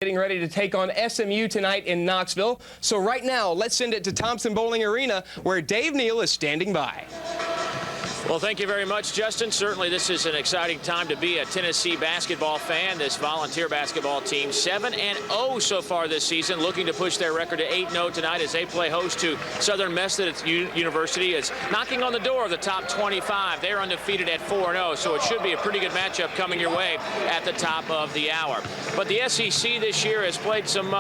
Getting ready to take on SMU tonight in Knoxville. So right now, let's send it to Thompson-Boling Arena, where Dave Neal is standing by. Well, thank you very much, Justin. Certainly this is an exciting time to be a Tennessee basketball fan. This Volunteer basketball team 7-0 so far this season, looking to push their record to 8-0 tonight as they play host to Southern Methodist University. Is knocking on the door of the top 25. They're undefeated at 4-0, so it should be a pretty good matchup coming your way at the top of the hour. But the SEC this year has played some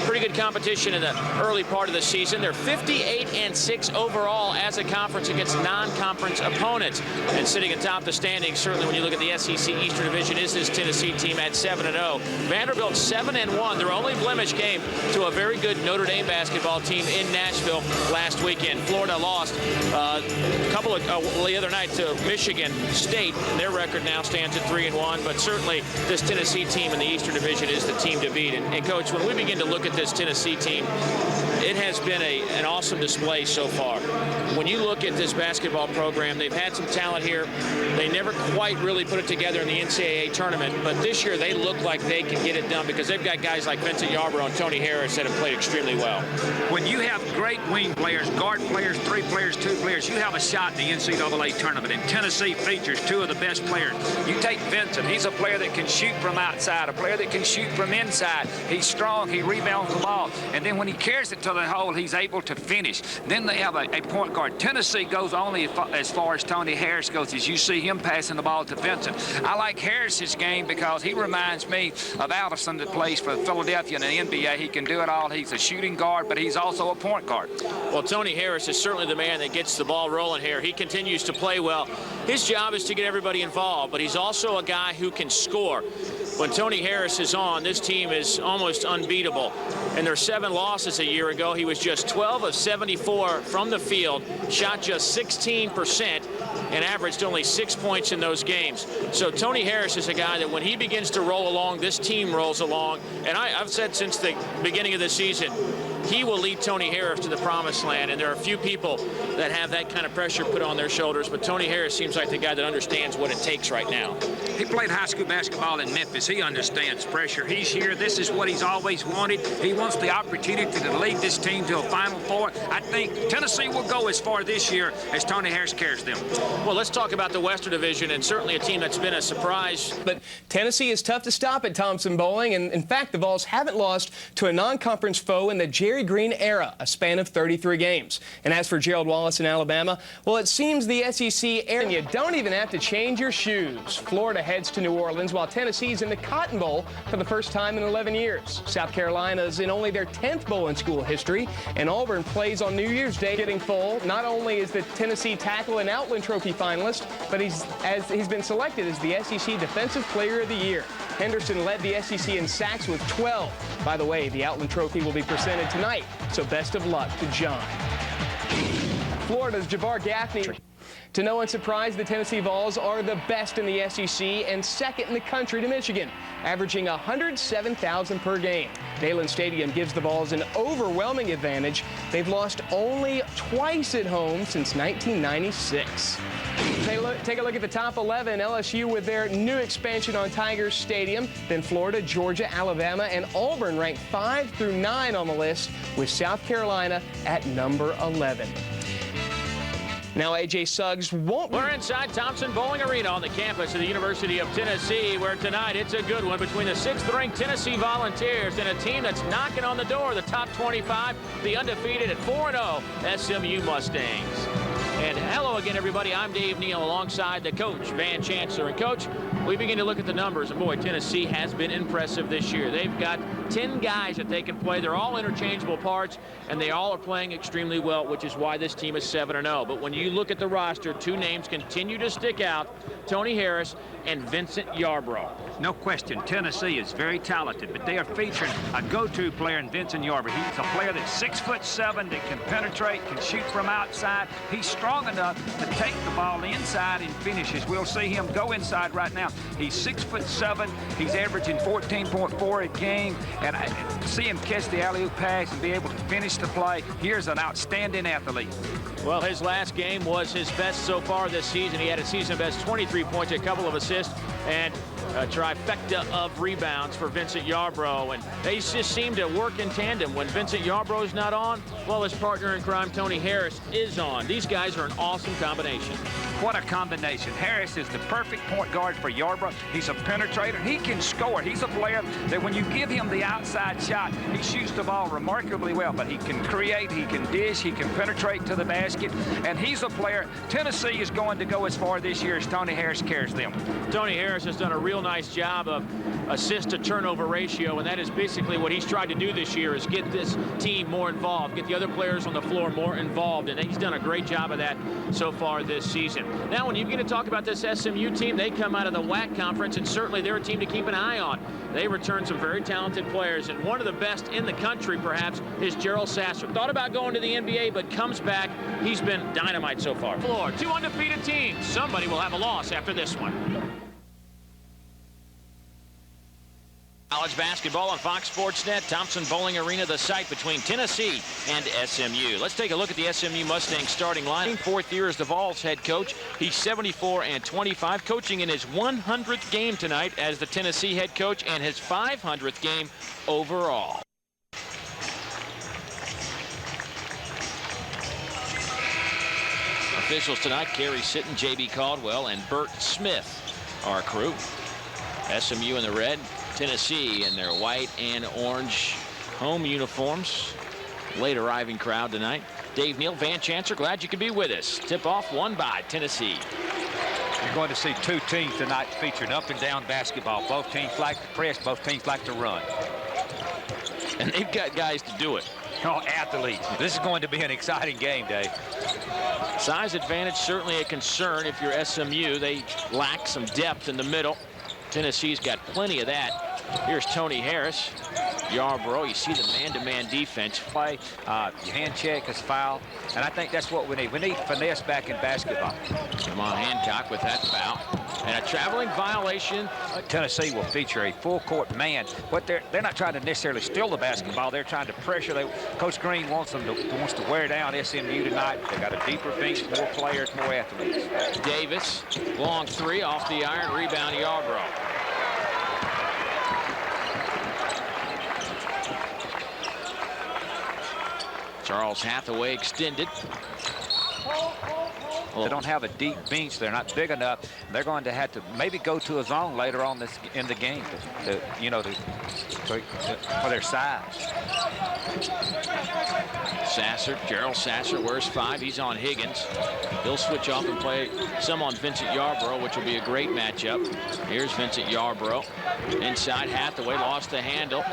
pretty good competition in the early part of the season. They're 58-6 overall as a conference against non-conference opponents. And sitting atop the standings, certainly when you look at the SEC Eastern Division, is this Tennessee team at 7-0. Vanderbilt 7-1. Their only blemish came to a very good Notre Dame basketball team in Nashville last weekend. Florida lost the other night to Michigan State. Their record now stands at 3-1. But certainly this Tennessee team in the Eastern Division is the team to beat. And Coach, when we begin to look at this Tennessee team, it has been an awesome display so far. When you look at this basketball program, they've had some talent here. They never quite really put it together in the NCAA tournament, but this year they look like they can get it done because they've got guys like Vincent Yarbrough and Tony Harris that have played extremely well. When you have great wing players, guard players, 3 players, 2 players, you have a shot in the NCAA tournament, and Tennessee features 2 of the best players. You take Vincent, he's a player that can shoot from outside, a player that can shoot from inside. He's strong, he rebounds the ball, and then when he carries it to the hole, he's able to finish. Then they have a point guard. Tennessee goes only as far as Tony Harris goes, as you see him passing the ball to Vincent. I like Harris's game because he reminds me of Allison that plays for Philadelphia in the NBA. He can do it all. He's a shooting guard, but he's also a point guard. Well, Tony Harris is certainly the man that gets the ball rolling here. He continues to play well. His job is to get everybody involved, but he's also a guy who can score. When Tony Harris is on, this team is almost unbeatable. In their 7 losses a year ago, he was just 12 of 74 from the field, shot just 16%, and averaged only 6 points in those games. So Tony Harris is a guy that when he begins to roll along, this team rolls along. And I've said since the beginning of the season, he will lead Tony Harris to the promised land, and there are a few people that have that kind of pressure put on their shoulders, but Tony Harris seems like the guy that understands what it takes right now. He played high school basketball in Memphis. He understands pressure. He's here. This is what he's always wanted. He wants the opportunity to lead this team to a Final Four. I think Tennessee will go as far this year as Tony Harris carries them. Well, let's talk about the Western Division, and certainly a team that's been a surprise. But Tennessee is tough to stop at Thompson-Boling, and in fact, the Vols haven't lost to a non-conference foe in the Jerry Green era, a span of 33 games. And as for Gerald Wallace in Alabama, well, it seems the SEC area, you don't even have to change your shoes. Florida heads to New Orleans, while Tennessee's in the Cotton Bowl for the first time in 11 years. South Carolina's in only their 10th bowl in school history, and Auburn plays on New Year's Day. Getting full, not only is the Tennessee tackle an Outland Trophy finalist, but he's been selected as the SEC Defensive Player of the Year. Henderson led the SEC in sacks with 12. By the way, the Outland Trophy will be presented tonight, so best of luck to John. Florida's Jabbar Gaffney. To no one's surprise, the Tennessee Vols are the best in the SEC and second in the country to Michigan, averaging 107,000 per game. Neyland Stadium gives the Vols an overwhelming advantage. They've lost only twice at home since 1996. Take a look at the top 11. LSU with their new expansion on Tigers Stadium. Then Florida, Georgia, Alabama, and Auburn ranked 5 through 9 on the list, with South Carolina at number 11. Now A.J. Suggs won't... We're inside Thompson-Boling Arena on the campus of the University of Tennessee, where tonight it's a good one between the 6th-ranked Tennessee Volunteers and a team that's knocking on the door of the top 25, the undefeated at 4-0 SMU Mustangs. And hello again, everybody. I'm Dave Neal alongside the coach, Van Chancellor. And, Coach, we begin to look at the numbers, and, boy, Tennessee has been impressive this year. They've got 10 guys that they can play. They're all interchangeable parts, and they all are playing extremely well, which is why this team is 7-0. But when you look at the roster, 2 names continue to stick out, Tony Harris and Vincent Yarbrough. No question, Tennessee is very talented, but they are featuring a go-to player in Vincent Yarbrough. He's a player that's 6'7", that can penetrate, can shoot from outside. He's strong enough to take the ball inside and finishes. We'll see him go inside right now. He's 6'7". He's averaging 14.4 a game, and I see him catch the alley-oop pass and be able to finish the play. Here's an outstanding athlete. Well, his last game was his best so far this season. He had a season best 23 points, a couple of assists, and a trifecta of rebounds for Vincent Yarbrough, and they just seem to work in tandem. When Vincent Yarbrough's not on, well, his partner in crime, Tony Harris, is on. These guys are an awesome combination. What a combination. Harris is the perfect point guard for Yarbrough. He's a penetrator. He can score. He's a player that when you give him the outside shot, he shoots the ball remarkably well, but he can create, he can dish, he can penetrate to the basket, and he's a player. Tennessee is going to go as far this year as Tony Harris carries them. Tony Harris has done a real nice job of assist to turnover ratio, and that is basically what he's tried to do this year, is get this team more involved, get the other players on the floor more involved, and he's done a great job of that so far this season. Now, when you're going to talk about this SMU team, they come out of the WAC conference, and certainly they're a team to keep an eye on. They return some very talented players, and one of the best in the country, perhaps, is Gerald Sasser. Thought about going to the NBA, but comes back. He's been dynamite so far. Floor, 2 undefeated teams. Somebody will have a loss after this one. College basketball on Fox Sports Net. Thompson Bowling Arena, the site between Tennessee and SMU. Let's take a look at the SMU Mustangs starting line. 4th year as the Vols head coach. He's 74-25, coaching in his 100th game tonight as the Tennessee head coach and his 500th game overall. Officials tonight: Kerry Sitton, J.B. Caldwell, and Bert Smith, our crew. SMU in the red, Tennessee in their white and orange home uniforms. Late arriving crowd tonight. Dave Neal, Van Chancellor, glad you could be with us. Tip-off won by Tennessee. You're going to see two teams tonight featuring up and down basketball. Both teams like to press, both teams like to run. And they've got guys to do it. Oh, athletes. This is going to be an exciting game, Dave. Size advantage certainly a concern if you're SMU. They lack some depth in the middle. Tennessee's got plenty of that. Here's Tony Harris. Yarbrough, you see the man-to-man defense. Play, your hand check is foul, and I think that's what we need. We need finesse back in basketball. Jamal Hancock with that foul. And a traveling violation. Tennessee will feature a full-court man, but they're not trying to necessarily steal the basketball. They're trying to pressure. Coach Green wants to wear down SMU tonight. They got a deeper bench, more players, more athletes. Davis, long 3 off the iron, rebound Yarbrough. Charles Hathaway extended. They don't have a deep bench. They're not big enough. They're going to have to maybe go to a zone later on in the game for their size. Sasser, Gerald Sasser wears 5. He's on Higgins. He'll switch off and play some on Vincent Yarbrough, which will be a great matchup. Here's Vincent Yarbrough. Inside, Hathaway lost the handle.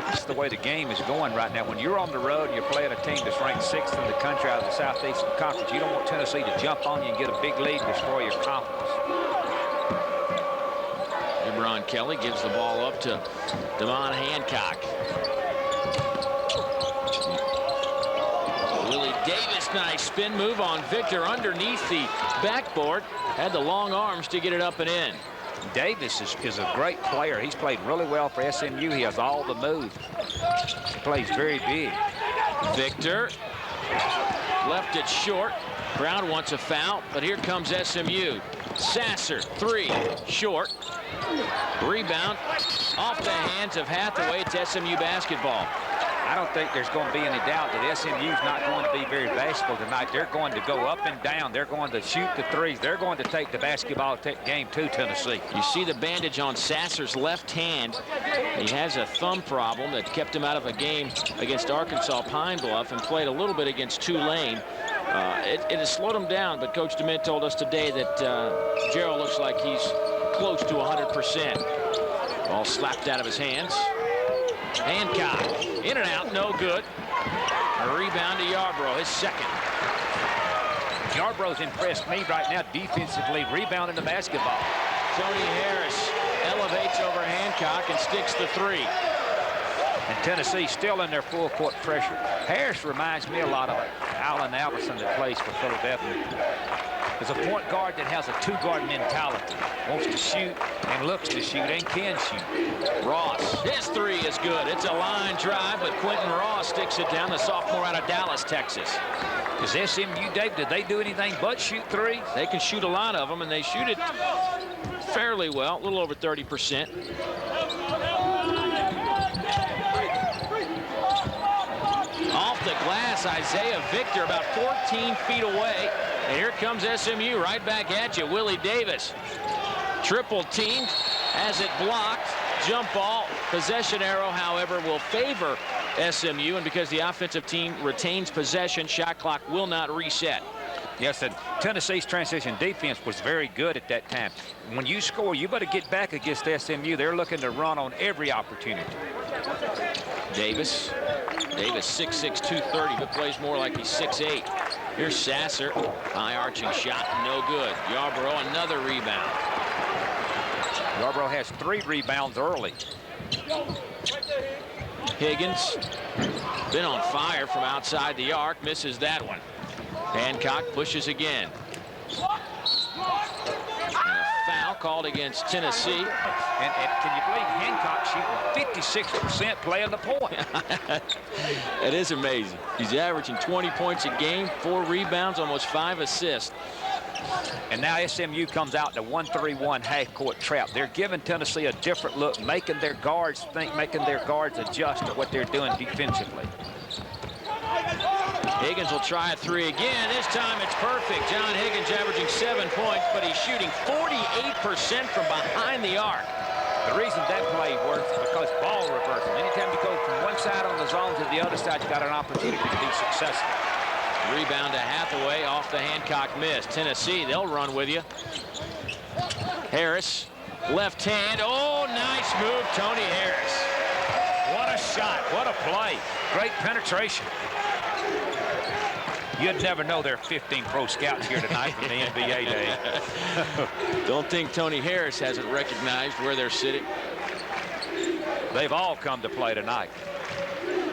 That's the way the game is going right now. When you're on the road and you're playing a team that's ranked 6th in the country out of the Southeastern Conference, you don't want Tennessee to jump on you and get a big lead and destroy your confidence. LeBron Kelly gives the ball up to Damon Hancock. Willie Davis, nice spin move on Victor underneath the backboard. Had the long arms to get it up and in. Davis is a great player. He's played really well for SMU. He has all the moves. He plays very big. Victor left it short. Brown wants a foul, but here comes SMU. Sasser, 3, short. Rebound off the hands of Hathaway. It's SMU basketball. I don't think there's going to be any doubt that SMU's not going to be very bashful tonight. They're going to go up and down. They're going to shoot the threes. They're going to take the basketball game to Tennessee. You see the bandage on Sasser's left hand. He has a thumb problem that kept him out of a game against Arkansas Pine Bluff and played a little bit against Tulane. It has slowed him down, but Coach DeMint told us today that Gerald looks like he's close to 100%. Ball slapped out of his hands. Hancock, in and out, no good. A rebound to Yarbrough, his second. Yarbrough's impressed me right now defensively, rebounding the basketball. Tony Harris elevates over Hancock and sticks the 3. And Tennessee still in their full court pressure. Harris reminds me a lot of Allen Alverson that plays for Philadelphia. There's a point guard that has a 2-guard mentality. Wants to shoot and looks to shoot and can shoot. Ross, his 3 is good. It's a line drive, but Quentin Ross sticks it down, the sophomore out of Dallas, Texas. Is SMU, Dave, did they do anything but shoot 3s? They can shoot a lot of them, and they shoot it fairly well, a little over 30%. Off the glass, Isaiah Victor about 14 feet away. And here comes SMU right back at you. Willie Davis. Triple teamed, has it blocked. Jump ball. Possession arrow, however, will favor SMU. And because the offensive team retains possession, shot clock will not reset. Yes, and Tennessee's transition defense was very good at that time. When you score, you better get back against SMU. They're looking to run on every opportunity. Davis 6'6", 230, but plays more like he's 6'8". Here's Sasser. High arching shot, no good. Yarborough, another rebound. Yarborough has 3 rebounds early. Higgins, been on fire from outside the arc, misses that one. Hancock pushes again. And a foul called against Tennessee. And can you believe Hancock shooting 56% playing the point? It is amazing. He's averaging 20 points a game, 4 rebounds, almost 5 assists. And now SMU comes out in a 1-3-1 half-court trap. They're giving Tennessee a different look, making their guards think, making their guards adjust to what they're doing defensively. Higgins will try a 3 again. This time it's perfect. John Higgins averaging 7 points, but he's shooting 48% from behind the arc. The reason that play works is because ball reversal. Anytime you go from one side on the zone to the other side, you got an opportunity to be successful. Rebound to Hathaway off the Hancock miss. Tennessee, they'll run with you. Harris, left hand. Oh, nice move, Tony Harris. What a shot. What a play. Great penetration. You'd never know there are 15 pro scouts here tonight from the NBA day. Don't think Tony Harris hasn't recognized where they're sitting. They've all come to play tonight.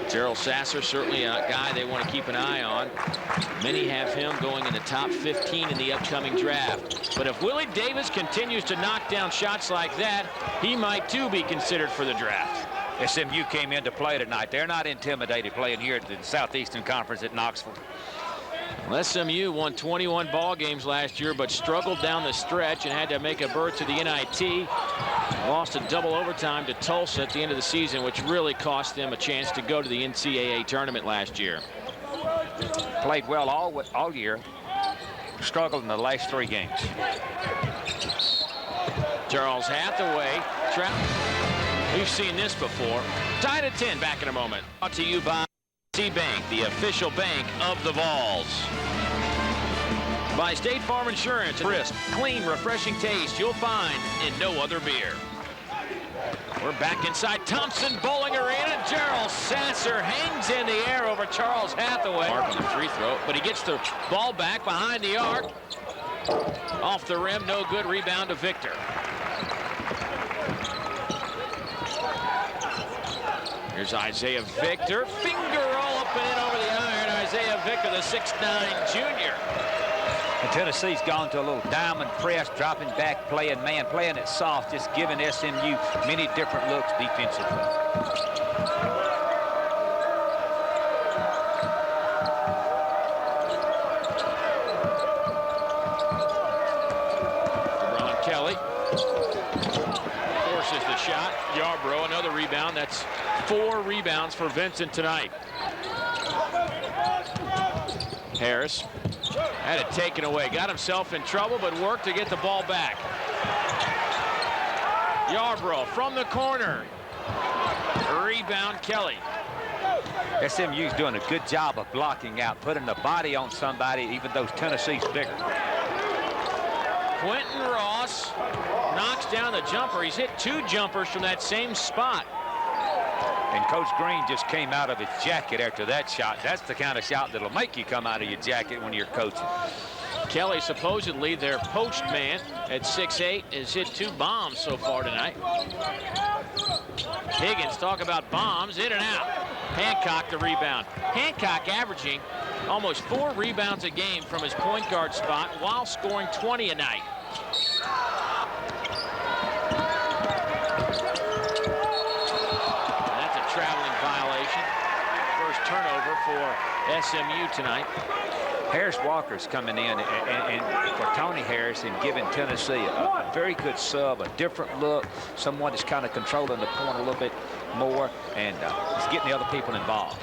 Gerald Sasser, certainly a guy they want to keep an eye on. Many have him going in the top 15 in the upcoming draft. But if Willie Davis continues to knock down shots like that, he might too be considered for the draft. SMU came in to play tonight. They're not intimidated playing here at the Southeastern Conference at Knoxville. Well, SMU won 21 ball games last year, but struggled down the stretch and had to make a berth to the NIT. Lost a double overtime to Tulsa at the end of the season, which really cost them a chance to go to the NCAA tournament last year. Played well all year. Struggled in the last 3 games. Charles Hathaway. We've seen this before. Tied at 10, back in a moment. Brought to you by Bank, the official bank of the Vols. By State Farm Insurance. Crisp, clean, refreshing taste you'll find in no other beer. We're back inside Thompson Bowling Arena. Gerald Sasser hangs in the air over Charles Hathaway. Mark on the free throw, but he gets the ball back behind the arc. Off the rim, no good. Rebound to Victor. Here's Isaiah Victor. Finger roll up and in over the iron. Isaiah Victor, the 6'9" junior. And Tennessee's gone to a little diamond press, dropping back, playing man, playing it soft, just giving SMU many different looks defensively. LeBron Kelly forces the shot. Yarborough, another rebound. That's 4 rebounds for Vincent tonight. Harris had it taken away. Got himself in trouble, but worked to get the ball back. Yarborough from the corner. Rebound, Kelly. SMU's doing a good job of blocking out, putting the body on somebody, even though Tennessee's bigger. Quentin Ross knocks down the jumper. He's hit 2 jumpers from that same spot. And Coach Green just came out of his jacket after that shot. That's the kind of shot that'll make you come out of your jacket when you're coaching. Kelly, supposedly their post man at 6'8", has hit 2 bombs so far tonight. Higgins, talk about bombs, in and out. Hancock the rebound. Hancock averaging almost 4 rebounds a game from his point guard spot while scoring 20 a night. Traveling violation. First turnover for SMU tonight. Harris Walker's coming in and for Tony Harris and giving Tennessee a very good sub, a different look, someone that's kind of controlling the point a little bit more, and he's getting the other people involved.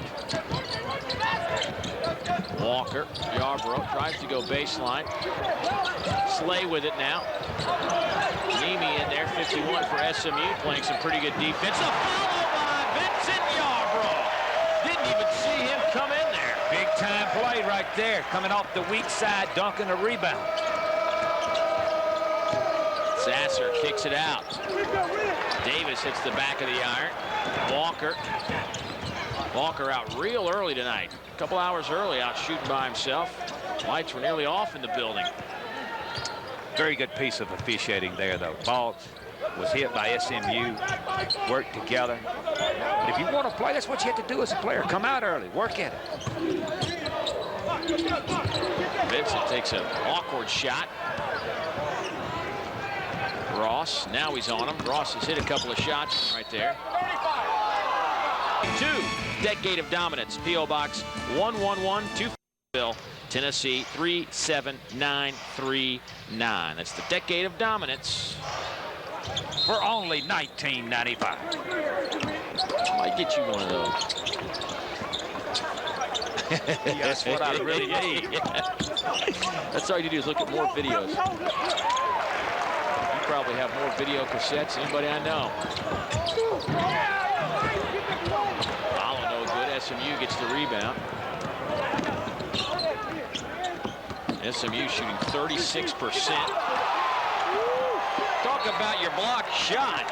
Walker, Yarborough tries to go baseline. Slay with it now. Nemi in there, 51 for SMU, playing some pretty good defense. A follow by Vincent Yarborough. Didn't even see him come in there. Big time play right there, coming off the weak side, dunking a rebound. Sasser kicks it out. Davis hits the back of the iron. Walker out real early tonight. A couple hours early, out shooting by himself. Lights were nearly off in the building. Very good piece of officiating there, though. Ball was hit by SMU, worked together. But if you want to play, that's what you have to do as a player. Come out early, work at it. Vincent takes an awkward shot. Ross, now he's on him. Ross has hit a couple of shots right there. 2, Decade of Dominance, P.O. Box 111, Bill, Tennessee 37939. That's the Decade of Dominance. For only $19.95. Might get you one of those. That's what I really need. That's all you do is look at more videos. You probably have more video cassettes than anybody I know. Follow no good. SMU gets the rebound. SMU shooting 36%. Talk about your block shot.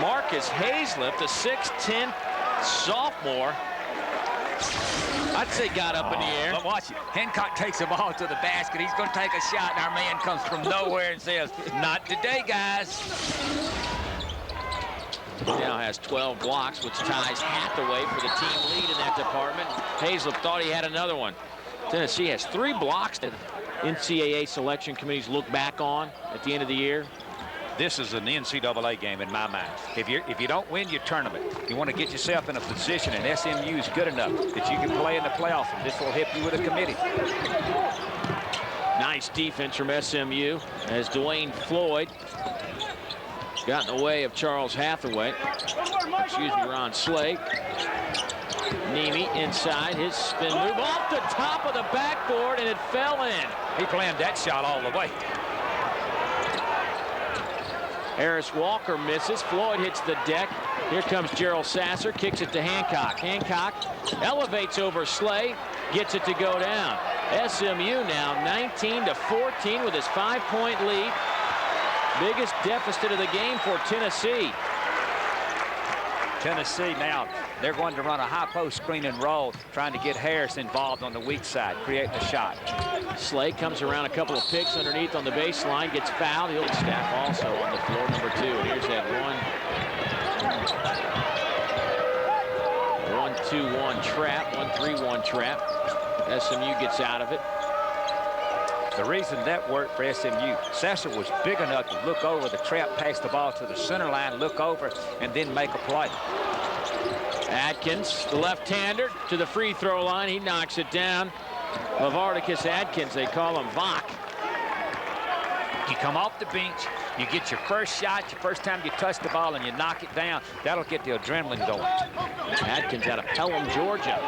Marcus Hazlett, the 6'10" sophomore, I'd say got up in the air. But watch it. Hancock takes the ball to the basket. He's going to take a shot, and our man comes from nowhere and says, "Not today, guys." He now has 12 blocks, which ties Hathaway for the team lead in that department. Hazlett thought he had another one. Tennessee has 3 blocks that NCAA selection committees look back on at the end of the year. This is an NCAA game in my mind. If you don't win your tournament, you want to get yourself in a position, and SMU is good enough that you can play in the playoffs, and this will help you with a committee. Nice defense from SMU as Dwayne Floyd got in the way of Charles Hathaway. Excuse me, Ron Slay. Nemi inside, his spin move off the top of the backboard, and it fell in. He planned that shot all the way. Harris Walker misses. Floyd hits the deck. Here comes Gerald Sasser, kicks it to Hancock. Hancock elevates over Slay, gets it to go down. SMU now 19-14 with his 5-point lead. Biggest deficit of the game for Tennessee. Tennessee now, they're going to run a high post screen and roll, trying to get Harris involved on the weak side, creating a shot. Slay comes around a couple of picks underneath on the baseline, gets fouled. He'll staff also on the floor, number 2. And here's that 1-2-1 trap, 1-3-1 trap. SMU gets out of it. The reason that worked for SMU, Sasser was big enough to look over the trap, pass the ball to the center line, look over, and then make a play. Adkins, the left-hander, to the free throw line. He knocks it down. Lavardicus Adkins, they call him Vach. You come off the bench, you get your first shot, your first time you touch the ball, and you knock it down. That'll get the adrenaline going. Adkins out of Pelham, Georgia.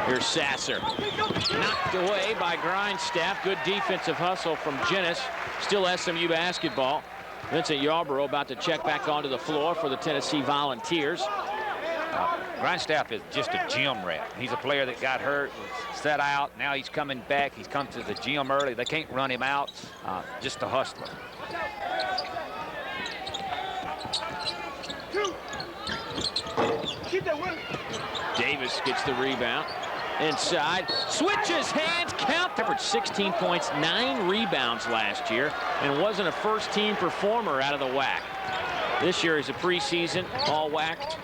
Here's Sasser. Knocked away by Grindstaff. Good defensive hustle from Jennis. Still SMU basketball. Vincent Yarborough about to check back onto the floor for the Tennessee Volunteers. Grindstaff is just a gym rat. He's a player that got hurt, was set out. Now he's coming back. He's come to the gym early. They can't run him out. Just a hustler. Davis gets the rebound. Inside, switches hands, count. Averaged 16 points, 9 rebounds last year, and wasn't a first-team performer out of the WAC. This year he's a preseason all-WAC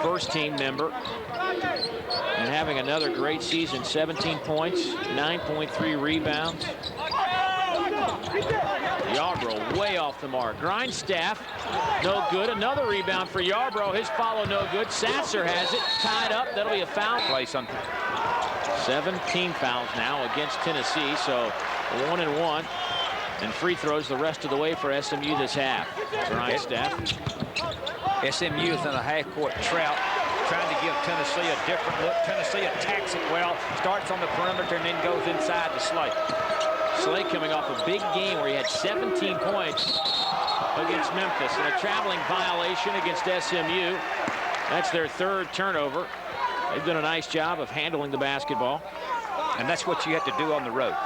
first-team member, and having another great season. 17 points, 9.3 rebounds. Yarborough way off the mark. Grindstaff, no good. Another rebound for Yarborough. His follow, no good. Sasser has it, tied up. That'll be a foul. Play something. 17 fouls now against Tennessee, so 1-1. And free throws the rest of the way for SMU this half. Grindstaff. SMU is in a half-court trap, trying to give Tennessee a different look. Tennessee attacks it well, starts on the perimeter, and then goes inside to Slay. Slay coming off a big game where he had 17 points against Memphis, and a traveling violation against SMU. That's their third turnover. They've done a nice job of handling the basketball. And that's what you have to do on the road.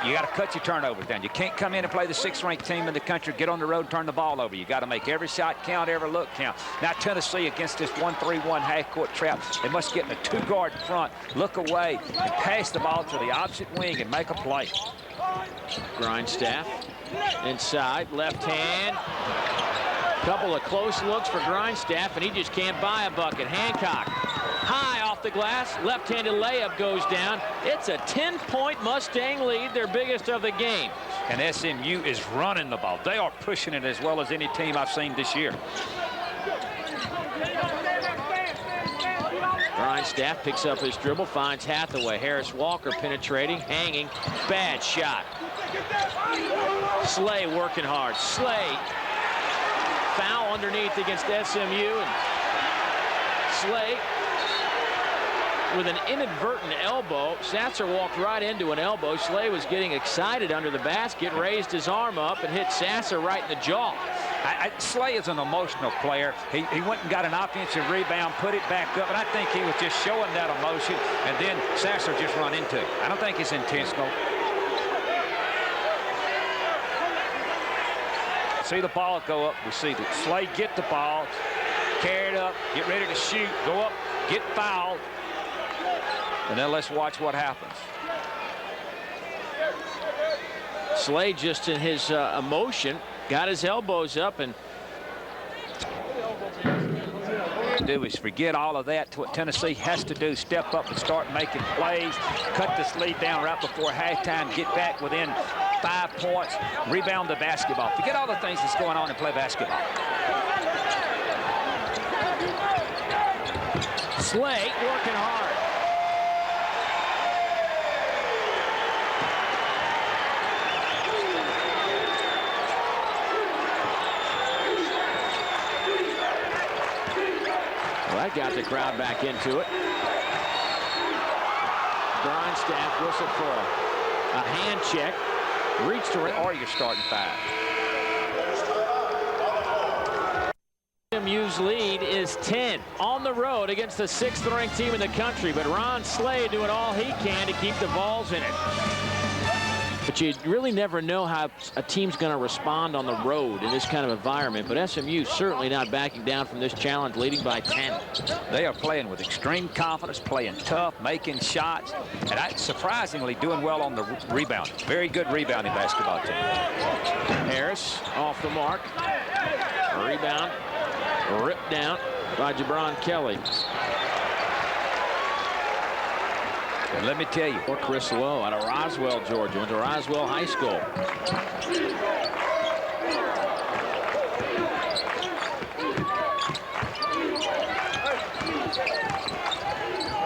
You got to cut your turnovers down. You can't come in and play the 6th-ranked team in the country, get on the road, turn the ball over. You got to make every shot count, every look count. Now Tennessee against this 1-3-1 half-court trap. They must get in a 2-guard front, look away, and pass the ball to the opposite wing and make a play. Grindstaff inside, left hand. Couple of close looks for Grindstaff, and he just can't buy a bucket. Hancock high off the glass, left-handed layup goes down. It's a 10-point Mustang lead, their biggest of the game. And SMU is running the ball. They are pushing it as well as any team I've seen this year. Grindstaff picks up his dribble, finds Hathaway. Harris Walker penetrating, hanging, bad shot. Slay working hard. Slay, foul underneath against SMU, and Slay with an inadvertent elbow. Sasser walked right into an elbow. Slay was getting excited under the basket, raised his arm up, and hit Sasser right in the jaw. Slay is an emotional player. He went and got an offensive rebound, put it back up, and I think he was just showing that emotion, and then Sasser just run into it. I don't think it's intentional. See the ball go up. We see that Slay get the ball, carry it up, get ready to shoot, go up, get fouled, and then let's watch what happens. Slay just in his emotion got his elbows up, and do is forget all of that. What Tennessee has to do, step up and start making plays, cut this lead down right before halftime, get back within 5 points, rebound the basketball. Forget all the things that's going on and play basketball. Slay working hard. That got the crowd back into it. Grindstaff whistled for a hand check. Reached around. Or you're starting 5. SMU's lead is 10 on the road against the 6th-ranked team in the country, but Ron Slay doing all he can to keep the Vols in it. But you really never know how a team's going to respond on the road in this kind of environment. But SMU certainly not backing down from this challenge, leading by 10. They are playing with extreme confidence, playing tough, making shots, and surprisingly doing well on the rebound. Very good rebounding basketball team. Harris off the mark. Rebound ripped down by Jabron Kelly. And let me tell you, Or Chris Lowe out of Roswell, Georgia, went to Roswell High School.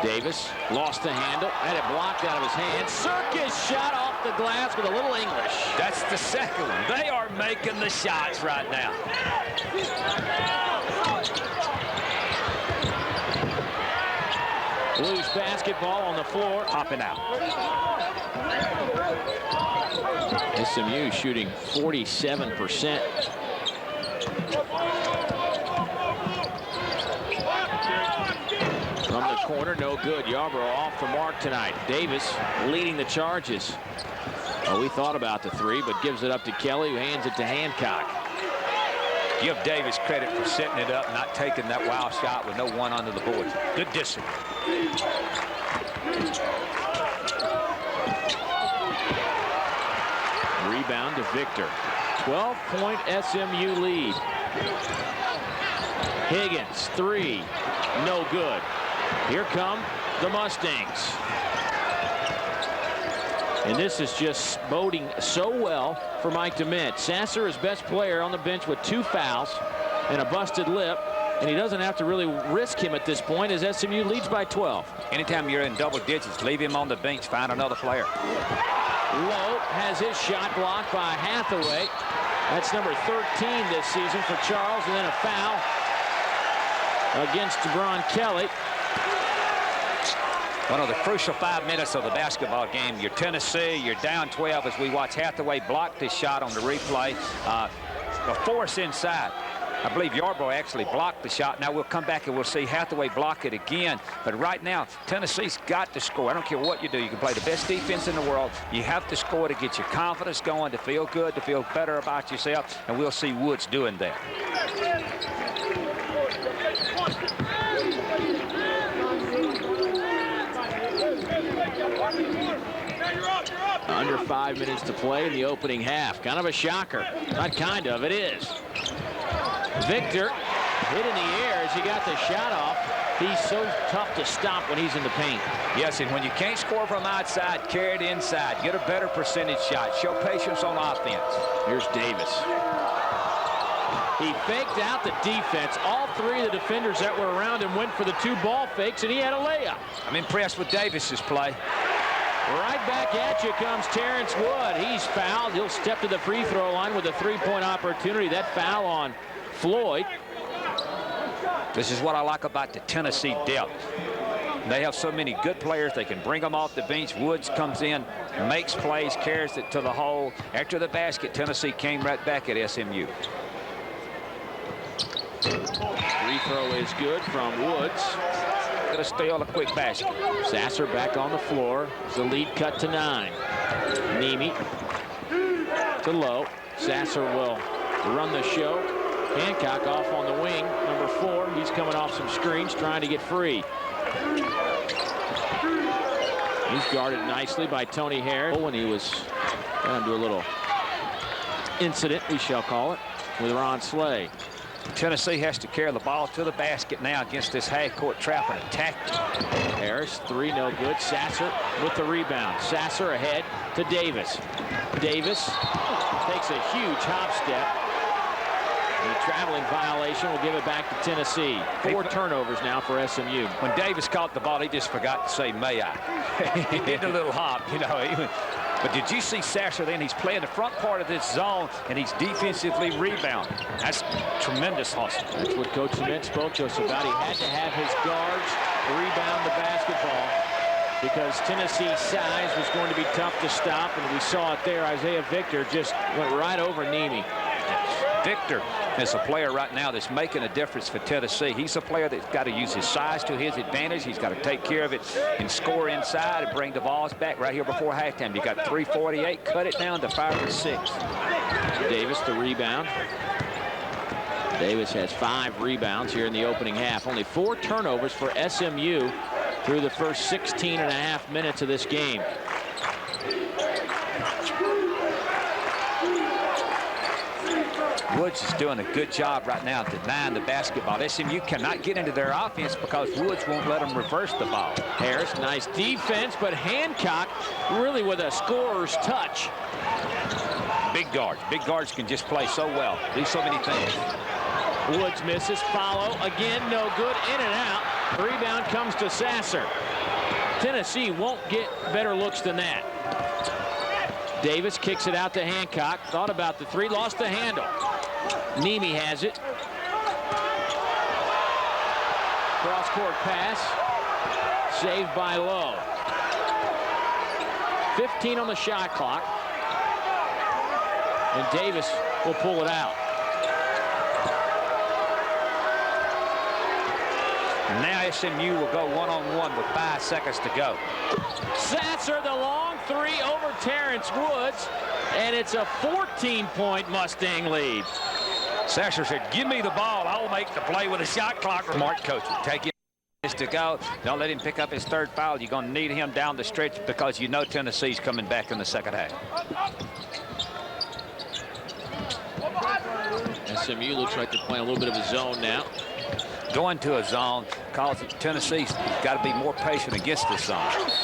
Davis lost the handle, had it blocked out of his hand. Circus shot off the glass with a little English. that's the second one. They are making the shots right now. Loose basketball on the floor. Hopping out. SMU shooting 47%. From the corner, no good. Yarborough off the mark tonight. Davis leading the charges. Well, we thought about the 3, but gives it up to Kelly, who hands it to Hancock. Give Davis credit for setting it up, not taking that wild shot with no one under the boards. Good discipline. Rebound to Victor. 12-point SMU lead. Higgins, 3, no good. Here come the Mustangs. And this is just boding so well for Mike DeMint. Sasser is best player on the bench with 2 fouls and a busted lip. and he doesn't have to really risk him at this point as SMU leads by 12. Anytime you're in double digits, leave him on the bench, find another player. Lowe has his shot blocked by Hathaway. That's number 13 this season for Charles, and then a foul against DeBron Kelly. One of the crucial 5 minutes of the basketball game. You're Tennessee, you're down 12 as we watch Hathaway block this shot on the replay. A force inside. I believe Yarbrough actually blocked the shot. Now we'll come back and we'll see Hathaway block it again. But right now, Tennessee's got to score. I don't care what you do. You can play the best defense in the world. You have to score to get your confidence going, to feel good, to feel better about yourself. And we'll see Woods doing that. Under 5 minutes to play in the opening half. Kind of a shocker. Not kind of, it is. Victor hit in the air as he got the shot off. He's so tough to stop when he's in the paint. Yes, and when you can't score from outside, carry it inside. Get a better percentage shot. Show patience on offense. Here's Davis. He faked out the defense. All 3 of the defenders that were around him went for the 2 ball fakes, and he had a layup. I'm impressed with Davis's play. Right back at you comes Terrence Wood. He's fouled. He'll step to the free throw line with a 3-point opportunity. That foul on Floyd. This is what I like about the Tennessee depth. They have so many good players. They can bring them off the bench. Woods comes in, makes plays, carries it to the hole. After the basket, Tennessee came right back at SMU. Free throw is good from Woods. Gonna steal a quick basket. Sasser back on the floor. It's the lead cut to 9. Nemi to Lowe. Sasser will run the show. Hancock off on the wing. Number 4. He's coming off some screens, trying to get free. He's guarded nicely by Tony Harris. When he was going to do a little incident, we shall call it, with Ron Slay. Tennessee has to carry the ball to the basket now against this half-court trap and attack. Harris, 3, no good. Sasser with the rebound. Sasser ahead to Davis. Davis takes a huge hop step. The traveling violation will give it back to Tennessee. 4 turnovers now for SMU. When Davis caught the ball, he just forgot to say, may I. He did a little hop, you know. But did you see Sasser then? He's playing the front part of this zone, and he's defensively rebounding. That's tremendous hustle. That's what Coach Cement spoke to us about. He had to have his guards rebound the basketball because Tennessee's size was going to be tough to stop, and we saw it there. Isaiah Victor just went right over Nemi. Victor is a player right now that's making a difference for Tennessee. He's a player that's got to use his size to his advantage. He's got to take care of it and score inside and bring the balls back right here before halftime. You got 3:48, cut it down to 5-6. Davis the rebound. Davis has 5 rebounds here in the opening half. Only 4 turnovers for SMU through the first 16 and a half minutes of this game. Woods is doing a good job right now denying the basketball. SMU cannot get into their offense because Woods won't let them reverse the ball. Harris, nice defense, but Hancock really with a scorer's touch. Big guards. Big guards can just play so well. Do so many things. Woods misses. Follow. Again, no good. In and out. Rebound comes to Sasser. Tennessee won't get better looks than that. Davis kicks it out to Hancock. Thought about the 3. Lost the handle. Nemi has it. Cross-court pass. Saved by Lowe. 15 on the shot clock. And Davis will pull it out. And now SMU will go one-on-one with 5 seconds to go. Sasser, the long 3 over Terrence Woods. And it's a 14-point Mustang lead. Sasser said, give me the ball. I'll make the play with a shot clock. Smart coach. Take it to go. Don't let him pick up his 3rd foul. You're going to need him down the stretch because you know Tennessee's coming back in the second half. SMU looks like they're playing a little bit of a zone now. Going to a zone because Tennessee's got to be more patient against this zone.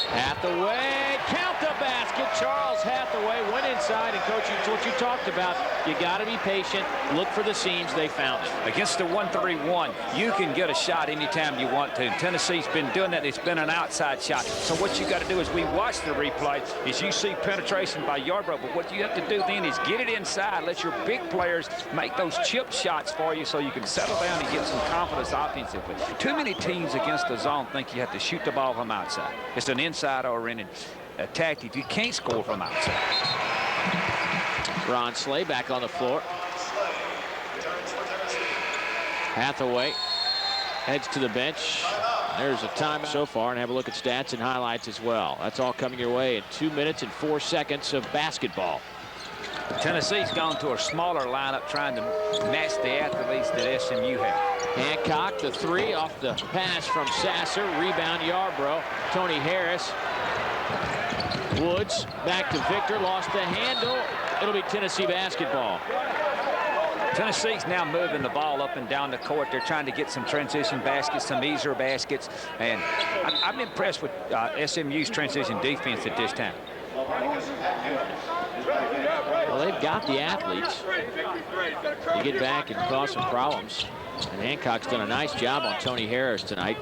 Hathaway, count the basket. Charles Hathaway went inside, and Coach, it's what you talked about. You got to be patient. Look for the seams. They found it. Against the 1-3-1, you can get a shot anytime you want to. And Tennessee's been doing that. It's been an outside shot. So what you got to do is we watch the replay is you see penetration by Yarbrough, but what you have to do then is get it inside. Let your big players make those chip shots for you so you can settle down and get some confidence offensively. Too many teams against the zone think you have to shoot the ball from outside. It's an inside-oriented tactic. You can't score from outside. Ron Slay back on the floor. Hathaway heads to the bench. There's a time so far, and have a look at stats and highlights as well. That's all coming your way in 2 minutes and 4 seconds of basketball. Tennessee's gone to a smaller lineup trying to match the athletes that SMU have. Hancock, the three off the pass from Sasser. Rebound Yarbrough. Tony Harris. Woods back to Victor. Lost the handle. It'll be Tennessee basketball. Tennessee's now moving the ball up and down the court. They're trying to get some transition baskets, some easier baskets. And I'm impressed with SMU's transition defense at this time. Well, they've got the athletes to get back and cause some problems. And Hancock's done a nice job on Tony Harris tonight.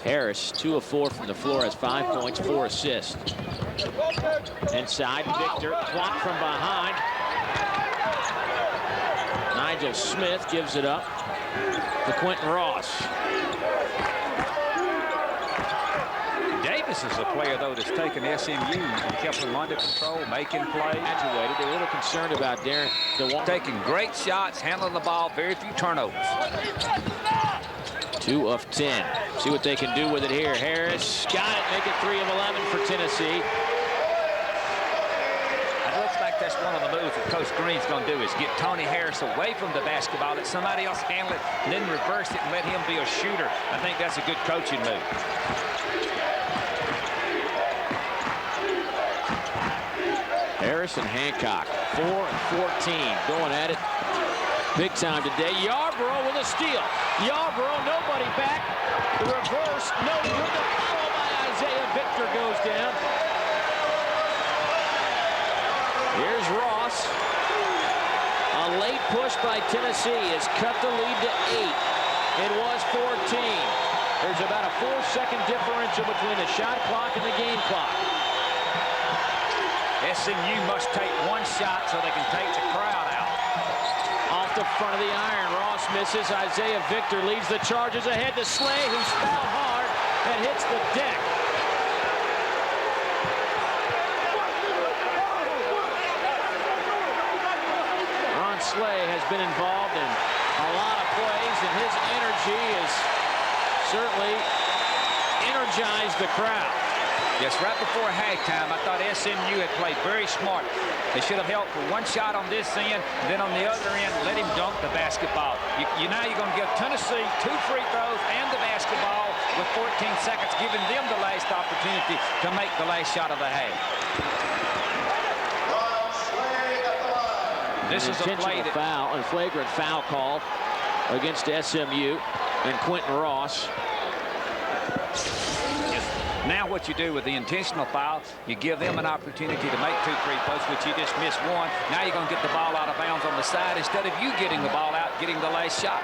Harris, 2 of 4 from the floor, has 5 points, 4 assists. Inside, Victor, blocked from behind. Nigel Smith gives it up to Quentin Ross. Davis is a player, though, that's taken SMU and kept them under control, making plays. Graduated. They're a little concerned about Darren DeWalt. Taking great shots, handling the ball, very few turnovers. 2 of 10. See what they can do with it here. Harris got it, make it 3 of 11 for Tennessee. It looks like that's one of the moves that Coach Green's going to do is get Tony Harris away from the basketball, let somebody else handle it, and then reverse it and let him be a shooter. I think that's a good coaching move. Harris and Hancock, 4 and 14, going at it big time today. Yarbrough with a steal. Yarbrough, nobody back. The reverse, no good. The follow by Isaiah Victor goes down. Here's Ross. A late push by Tennessee has cut the lead to 8. It was 14. There's about a 4-second differential between the shot clock and the game clock. SMU must take one shot so they can take the crowd out. Off the front of the iron, Ross misses. Isaiah Victor leads the Chargers ahead to Slay, who's fouled hard and hits the deck. Ron Slay has been involved in a lot of plays, and his energy has certainly energized the crowd. Yes, right before halftime, I thought SMU had played very smart. They should have held for one shot on this end, and then on the other end, let him dunk the basketball. Now you're going to give Tennessee 2 free throws and the basketball with 14 seconds, giving them the last opportunity to make the last shot of the half. This is a play that foul, a flagrant foul call against SMU and Quentin Ross. Now what you do with the intentional foul, you give them an opportunity to make 2 free throws, which you just missed one. Now you're going to get the ball out of bounds on the side instead of you getting the ball out, getting the last shot.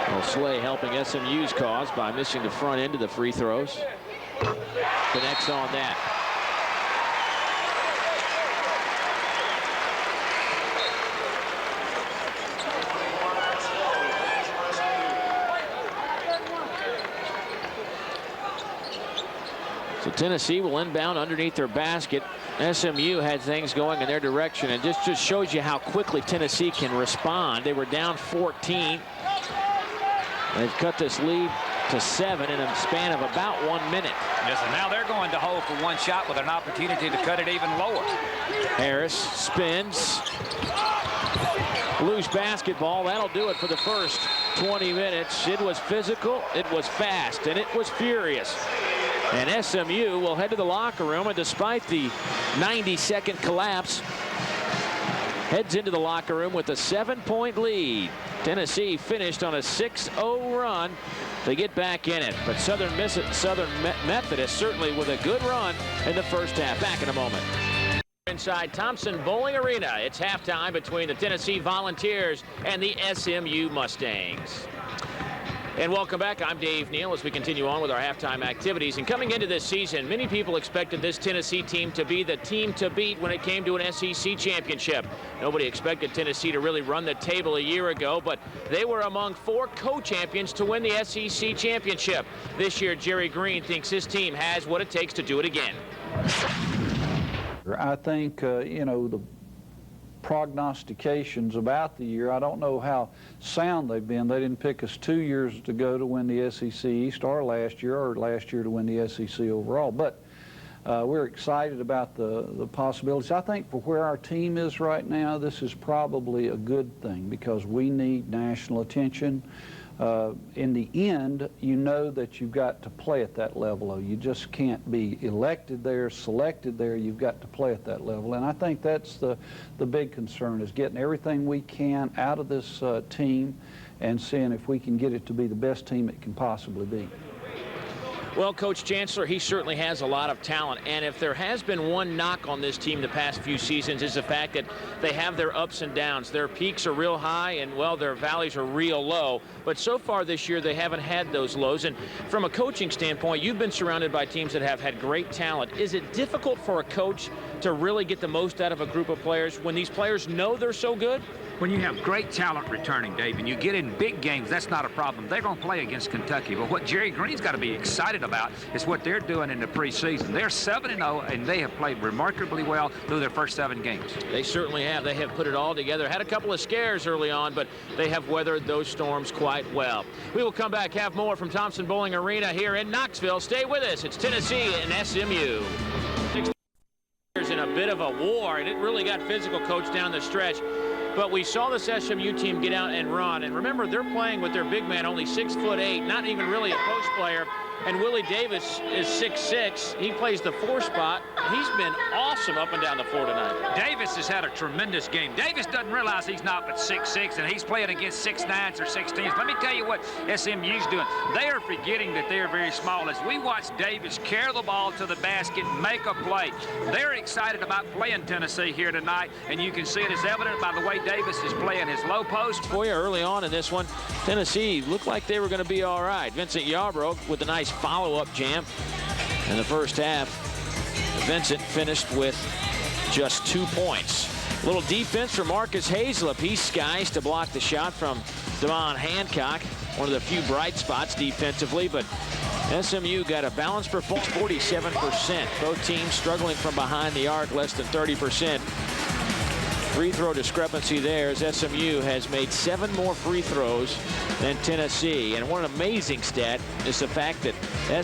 Well, Slay helping SMU's cause by missing the front end of the free throws. Connects on that. So Tennessee will inbound underneath their basket. SMU had things going in their direction, and this just shows you how quickly Tennessee can respond. They were down 14. They've cut this lead to 7 in a span of about 1 minute. Yes, and now they're going to hold for one shot with an opportunity to cut it even lower. Harris spins. Loose basketball. That'll do it for the first 20 minutes. It was physical, it was fast, and it was furious. And SMU will head to the locker room, and despite the 90-second collapse, heads into the locker room with a 7-point lead. Tennessee finished on a 6-0 run to get back in it. But Southern Methodist certainly with a good run in the first half. Back in a moment. Inside Thompson Bowling Arena, it's halftime between the Tennessee Volunteers and the SMU Mustangs. And welcome back. I'm Dave Neal as we continue on with our halftime activities. And coming into this season, many people expected this Tennessee team to be the team to beat when it came to an SEC championship. Nobody expected Tennessee to really run the table a year ago, but they were among 4 co-champions to win the SEC championship. This year, Jerry Green thinks his team has what it takes to do it again. I think, you know, the prognostications about the year, I don't know how sound they've been. They didn't pick us 2 years ago to win the SEC East or last year to win the SEC overall. But we're excited about the possibilities. I think for where our team is right now, this is probably a good thing because we need national attention. In the end, you know that you've got to play at that level. You just can't be elected there, selected there. You've got to play at that level. And I think that's the big concern, is getting everything we can out of this team and seeing if we can get it to be the best team it can possibly be. Well, Coach Chancellor, he certainly has a lot of talent, and if there has been one knock on this team the past few seasons, is the fact that they have their ups and downs. Their peaks are real high, and, well, their valleys are real low. But so far this year, they haven't had those lows. And from a coaching standpoint, you've been surrounded by teams that have had great talent. Is it difficult for a coach to really get the most out of a group of players when these players know they're so good? When you have great talent returning, Dave, and you get in big games, that's not a problem. They're going to play against Kentucky. But what Jerry Green's got to be excited about is what they're doing in the preseason. They're 7-0, and they have played remarkably well through their first 7 games. They certainly have. They have put it all together. Had a couple of scares early on, but they have weathered those storms quite well. We will come back, have more from Thompson Bowling Arena here in Knoxville. Stay with us. It's Tennessee and SMU. In a bit of a war, and it really got physical, Coach, down the stretch. But we saw this SMU team get out and run. And remember, they're playing with their big man, only 6'8", not even really a post player. And Willie Davis is 6'6". He plays the 4 spot. He's been awesome up and down the floor tonight. Davis has had a tremendous game. Davis doesn't realize he's not but 6'6", and he's playing against 6'9s or 6'10s. Let me tell you what SMU's doing. They are forgetting that they're very small. As we watch Davis carry the ball to the basket, make a play, they're excited about playing Tennessee here tonight, and you can see it as evident by the way Davis is playing his low post. For you early on in this one, Tennessee looked like they were going to be all right. Vincent Yarbrough with a nice follow-up jam in the first half. Vincent finished with just 2 points. A little defense from Marcus Hazlip. He skies to block the shot from Devon Hancock. One of the few bright spots defensively, but SMU got a balanced performance, 47%. Both teams struggling from behind the arc, less than 30%. Free throw discrepancy there as SMU has made 7 more free throws than Tennessee. And one amazing stat is the fact that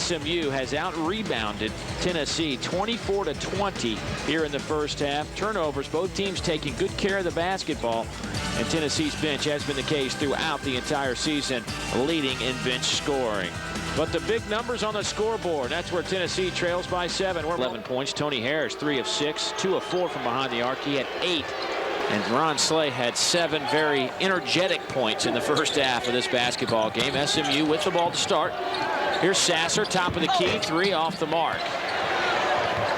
SMU has out-rebounded Tennessee 24-20 here in the first half. Turnovers, both teams taking good care of the basketball. And Tennessee's bench has been the case throughout the entire season, leading in bench scoring. But the big numbers on the scoreboard, that's where Tennessee trails by 7. We're 11 points. Tony Harris, 3 of 6, 2 of 4 from behind the arc. He had 8. And Ron Slay had 7 very energetic points in the first half of this basketball game. SMU with the ball to start. Here's Sasser, top of the key, 3 off the mark.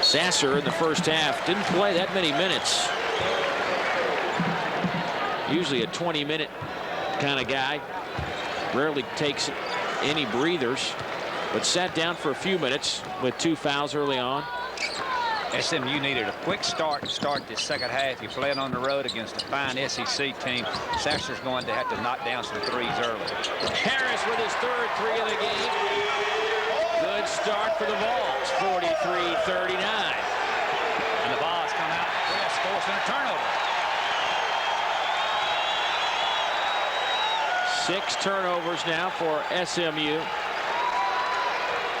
Sasser in the first half didn't play that many minutes. Usually a 20-minute kind of guy. Rarely takes any breathers, but sat down for a few minutes with 2 fouls early on. SMU needed a quick start to start this second half. You're playing on the road against a fine SEC team. Sasser's going to have to knock down some threes early. Harris with his 3rd 3 of the game. Good start for the Vols, 43-39. And the Vols come out press, forcing a turnover. 6 turnovers now for SMU.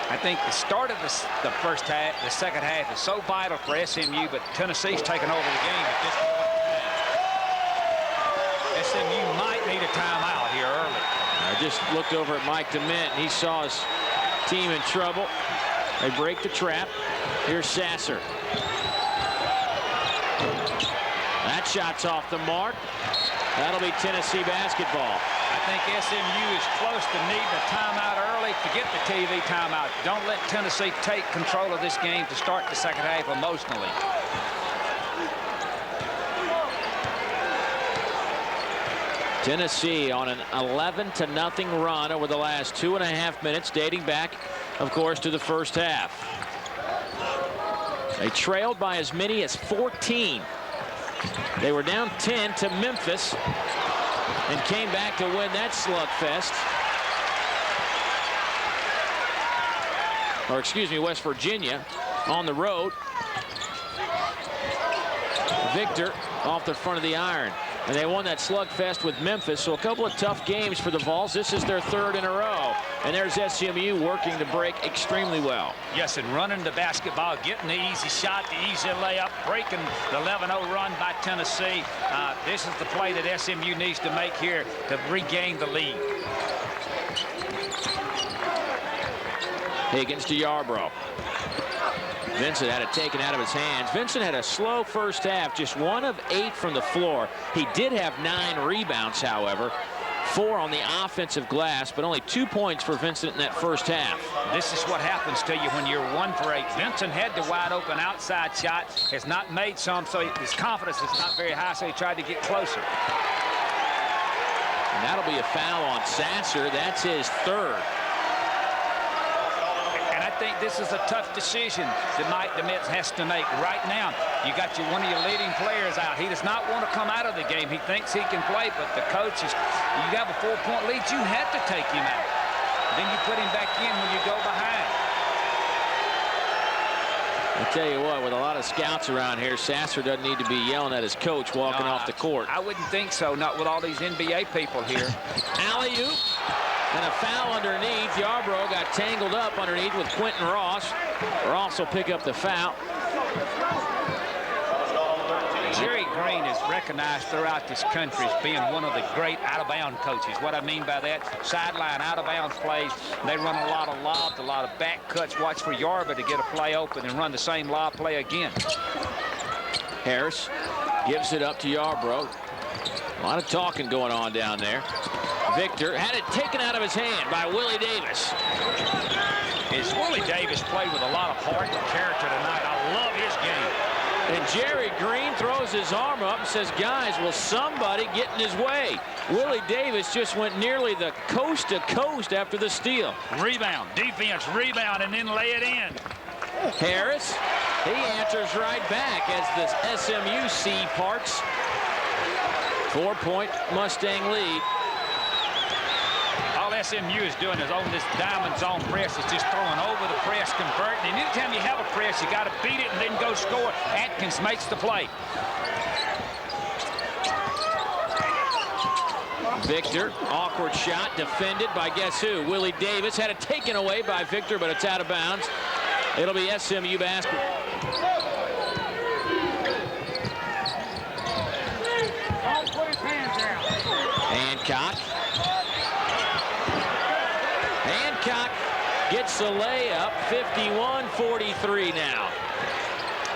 I think the start of the first half, the second half is so vital for SMU, but Tennessee's taken over the game at this point. SMU might need a timeout here early. I just looked over at Mike DeMint, and he saw his team in trouble. They break the trap. Here's Sasser. That shot's off the mark. That'll be Tennessee basketball. I think SMU is close to needing a timeout early to get the TV timeout. Don't let Tennessee take control of this game to start the second half emotionally. Tennessee on an 11-0 run over the last 2.5 minutes, dating back, of course, to the first half. They trailed by as many as 14. They were down 10 to Memphis and came back to win that slugfest. Or excuse me, West Virginia on the road. Victor off the front of the iron. And they won that slugfest with Memphis, so a couple of tough games for the Vols. This is their third in a row. And there's SMU working to break extremely well. Yes, and running the basketball, getting the easy shot, the easy layup, breaking the 11-0 run by Tennessee. This is the play that SMU needs to make here to regain the lead. Higgins to Yarbrough. Vincent had it taken out of his hands. Vincent had a slow first half, just 1 of 8 from the floor. He did have 9 rebounds, however, 4 on the offensive glass, but only 2 points for Vincent in that first half. This is what happens to you when you're 1 for 8. Vincent had the wide open outside shot, has not made some, so his confidence is not very high, so he tried to get closer. And that'll be a foul on Sasser. That's his 3rd. I think this is a tough decision that Mike DeMetz has to make right now. You got one of your leading players out. He does not want to come out of the game. He thinks he can play, but the coach is, you have a 4-point lead, you had to take him out. Then you put him back in when you go behind. I tell you what, with a lot of scouts around here, Sasser doesn't need to be yelling at his coach walking off the court. I wouldn't think so, not with all these NBA people here. Alley-oop. And a foul underneath. Yarbrough got tangled up underneath with Quentin Ross. Ross will pick up the foul. Jerry Green is recognized throughout this country as being one of the great out-of-bounds coaches. What I mean by that, sideline out-of-bounds plays. They run a lot of lobs, a lot of back cuts. Watch for Yarbrough to get a play open and run the same lob play again. Harris gives it up to Yarbrough. A lot of talking going on down there. Victor had it taken out of his hand by Willie Davis. Willie Davis played with a lot of heart and character tonight. I love his game. And Jerry Green throws his arm up and says, guys, will somebody get in his way? Willie Davis just went nearly the coast to coast after the steal. Rebound, defense, rebound, and then lay it in. Harris, he answers right back as the SMU C parts. 4-point Mustang lead. All SMU is doing is on this diamond zone press. It's just throwing over the press, converting. And anytime you have a press, you got to beat it and then go score. Atkins makes the play. Victor, awkward shot, defended by guess who? Willie Davis. Had it taken away by Victor, but it's out of bounds. It'll be SMU basketball. Hancock. Hancock gets the layup, 51-43 now.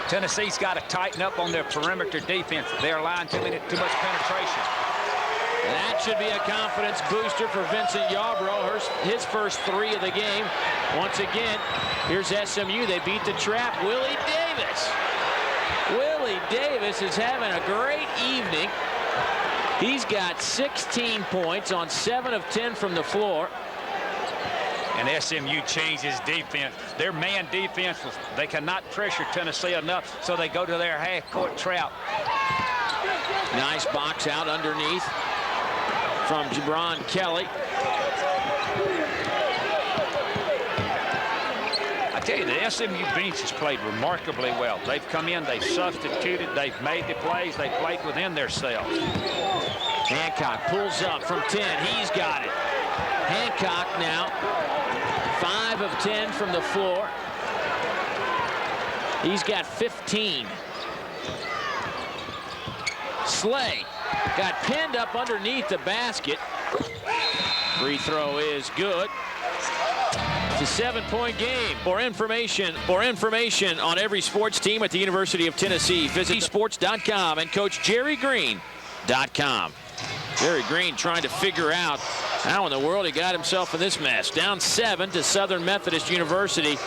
Tennessee's got to tighten up on their perimeter defense. They're allowing too much penetration. That should be a confidence booster for Vincent Yarbrough. His first 3 of the game. Once again, here's SMU. They beat the trap. Willie Davis. Willie Davis is having a great evening. He's got 16 points on 7 of 10 from the floor. And SMU changes defense. Their man defense, they cannot pressure Tennessee enough, so they go to their half-court trap. Nice box out underneath from Jabron Kelly. I tell you, the SMU bench has played remarkably well. They've come in, they've substituted, they've made the plays, they played within themselves. Hancock pulls up from 10. He's got it. Hancock now 5 of 10 from the floor. He's got 15. Slay got pinned up underneath the basket. Free throw is good. It's a 7-point game. For information on every sports team at the University of Tennessee, visit sports.com and Coach Jerry Green.com. Jerry Green trying to figure out how in the world he got himself in this mess. Down 7 to Southern Methodist University.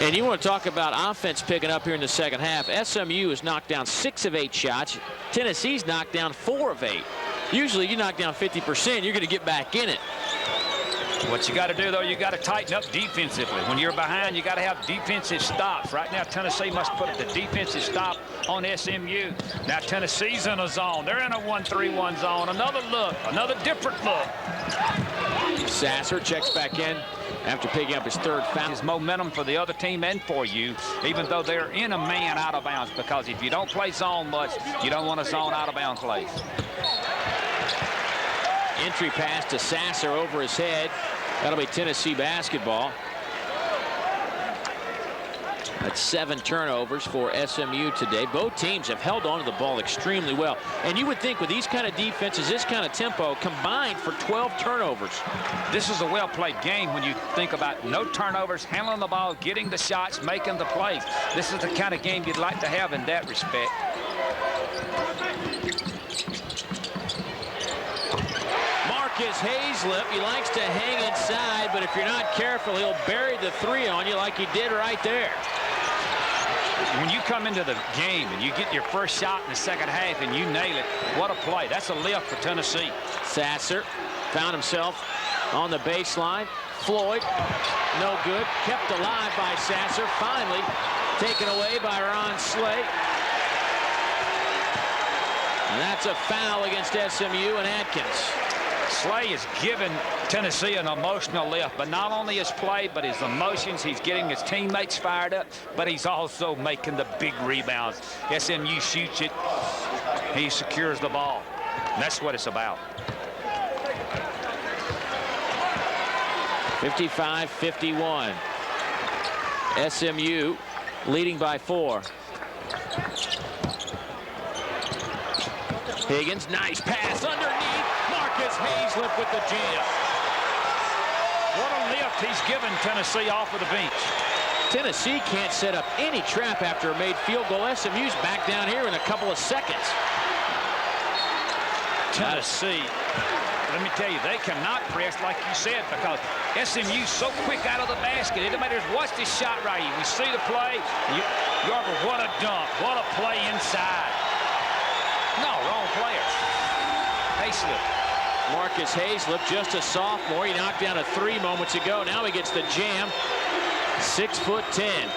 And you want to talk about offense picking up here in the second half. SMU has knocked down 6 of 8 shots. Tennessee's knocked down 4 of 8. Usually you knock down 50%, you're going to get back in it. What you got to do, though, you got to tighten up defensively. When you're behind, you got to have defensive stops. Right now, Tennessee must put the defensive stop on SMU. Now, Tennessee's in a zone. They're in a 1-3-1 zone. Another look, another different look. Sasser checks back in after picking up his 3rd foul. His momentum for the other team and for you, even though they're in a man out of bounds, because if you don't play zone much, you don't want to zone out of bounds plays. Entry pass to Sasser over his head. That'll be Tennessee basketball. That's 7 turnovers for SMU today. Both teams have held on to the ball extremely well. And you would think with these kind of defenses, this kind of tempo, combined for 12 turnovers. This is a well-played game when you think about no turnovers, handling the ball, getting the shots, making the plays. This is the kind of game you'd like to have in that respect. Marcus Hayslip, he likes to hang inside, but if you're not careful, he'll bury the 3 on you like he did right there. When you come into the game and you get your first shot in the second half and you nail it, what a play. That's a lift for Tennessee. Sasser found himself on the baseline. Floyd, no good. Kept alive by Sasser. Finally taken away by Ron Slay. And that's a foul against SMU and Atkins. Slay has given Tennessee an emotional lift, but not only his play, but his emotions. He's getting his teammates fired up, but he's also making the big rebounds. SMU shoots it, he secures the ball. And that's what it's about. 55-51. SMU leading by 4. Higgins, nice pass underneath. Marcus Hayslip with the jam. What a lift he's given Tennessee off of the bench. Tennessee can't set up any trap after a made field goal. SMU's back down here in a couple of seconds. Tennessee, let me tell you, they cannot press like you said, because SMU's so quick out of the basket. It matters. Watch this shot right here. We see the play. Yarber, what a dunk. What a play inside. No, wrong player. Hayslip. Marcus Hayslip, just a sophomore. He knocked down a 3 moments ago. Now he gets the jam. 6'10".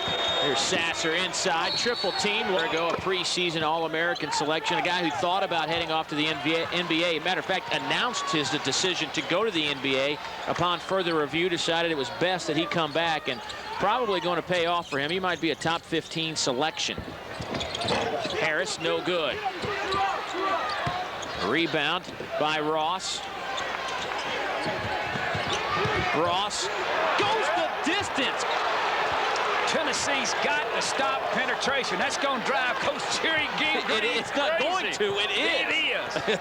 Here's Sasser inside. Triple team. There go, a preseason All-American selection. A guy who thought about heading off to the NBA. Matter of fact, announced his decision to go to the NBA. Upon further review, decided it was best that he come back, and probably going to pay off for him. He might be a top 15 selection. Harris, no good. Rebound by Ross. Ross goes the distance. Tennessee's got to stop penetration. That's going to drive Coach Jerry Green. It's not going to. It is. It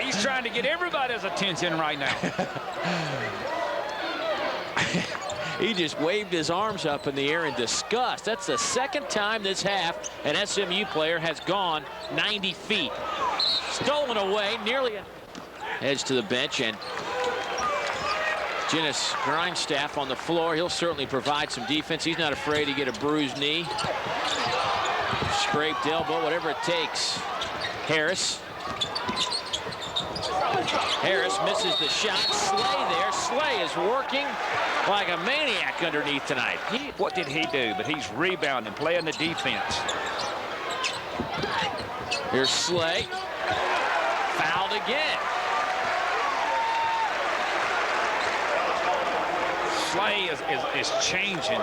is. He's trying to get everybody's attention right now. He just waved his arms up in the air in disgust. That's the 2nd time this half an SMU player has gone 90 feet. Stolen away, nearly heads to the bench, and Dennis Grindstaff on the floor. He'll certainly provide some defense. He's not afraid to get a bruised knee, scraped elbow, whatever it takes. Harris. Harris misses the shot. Slay there. Slay is working like a maniac underneath tonight. What did he do? But he's rebounding, playing the defense. Here's Slay. Fouled again. Slay is changing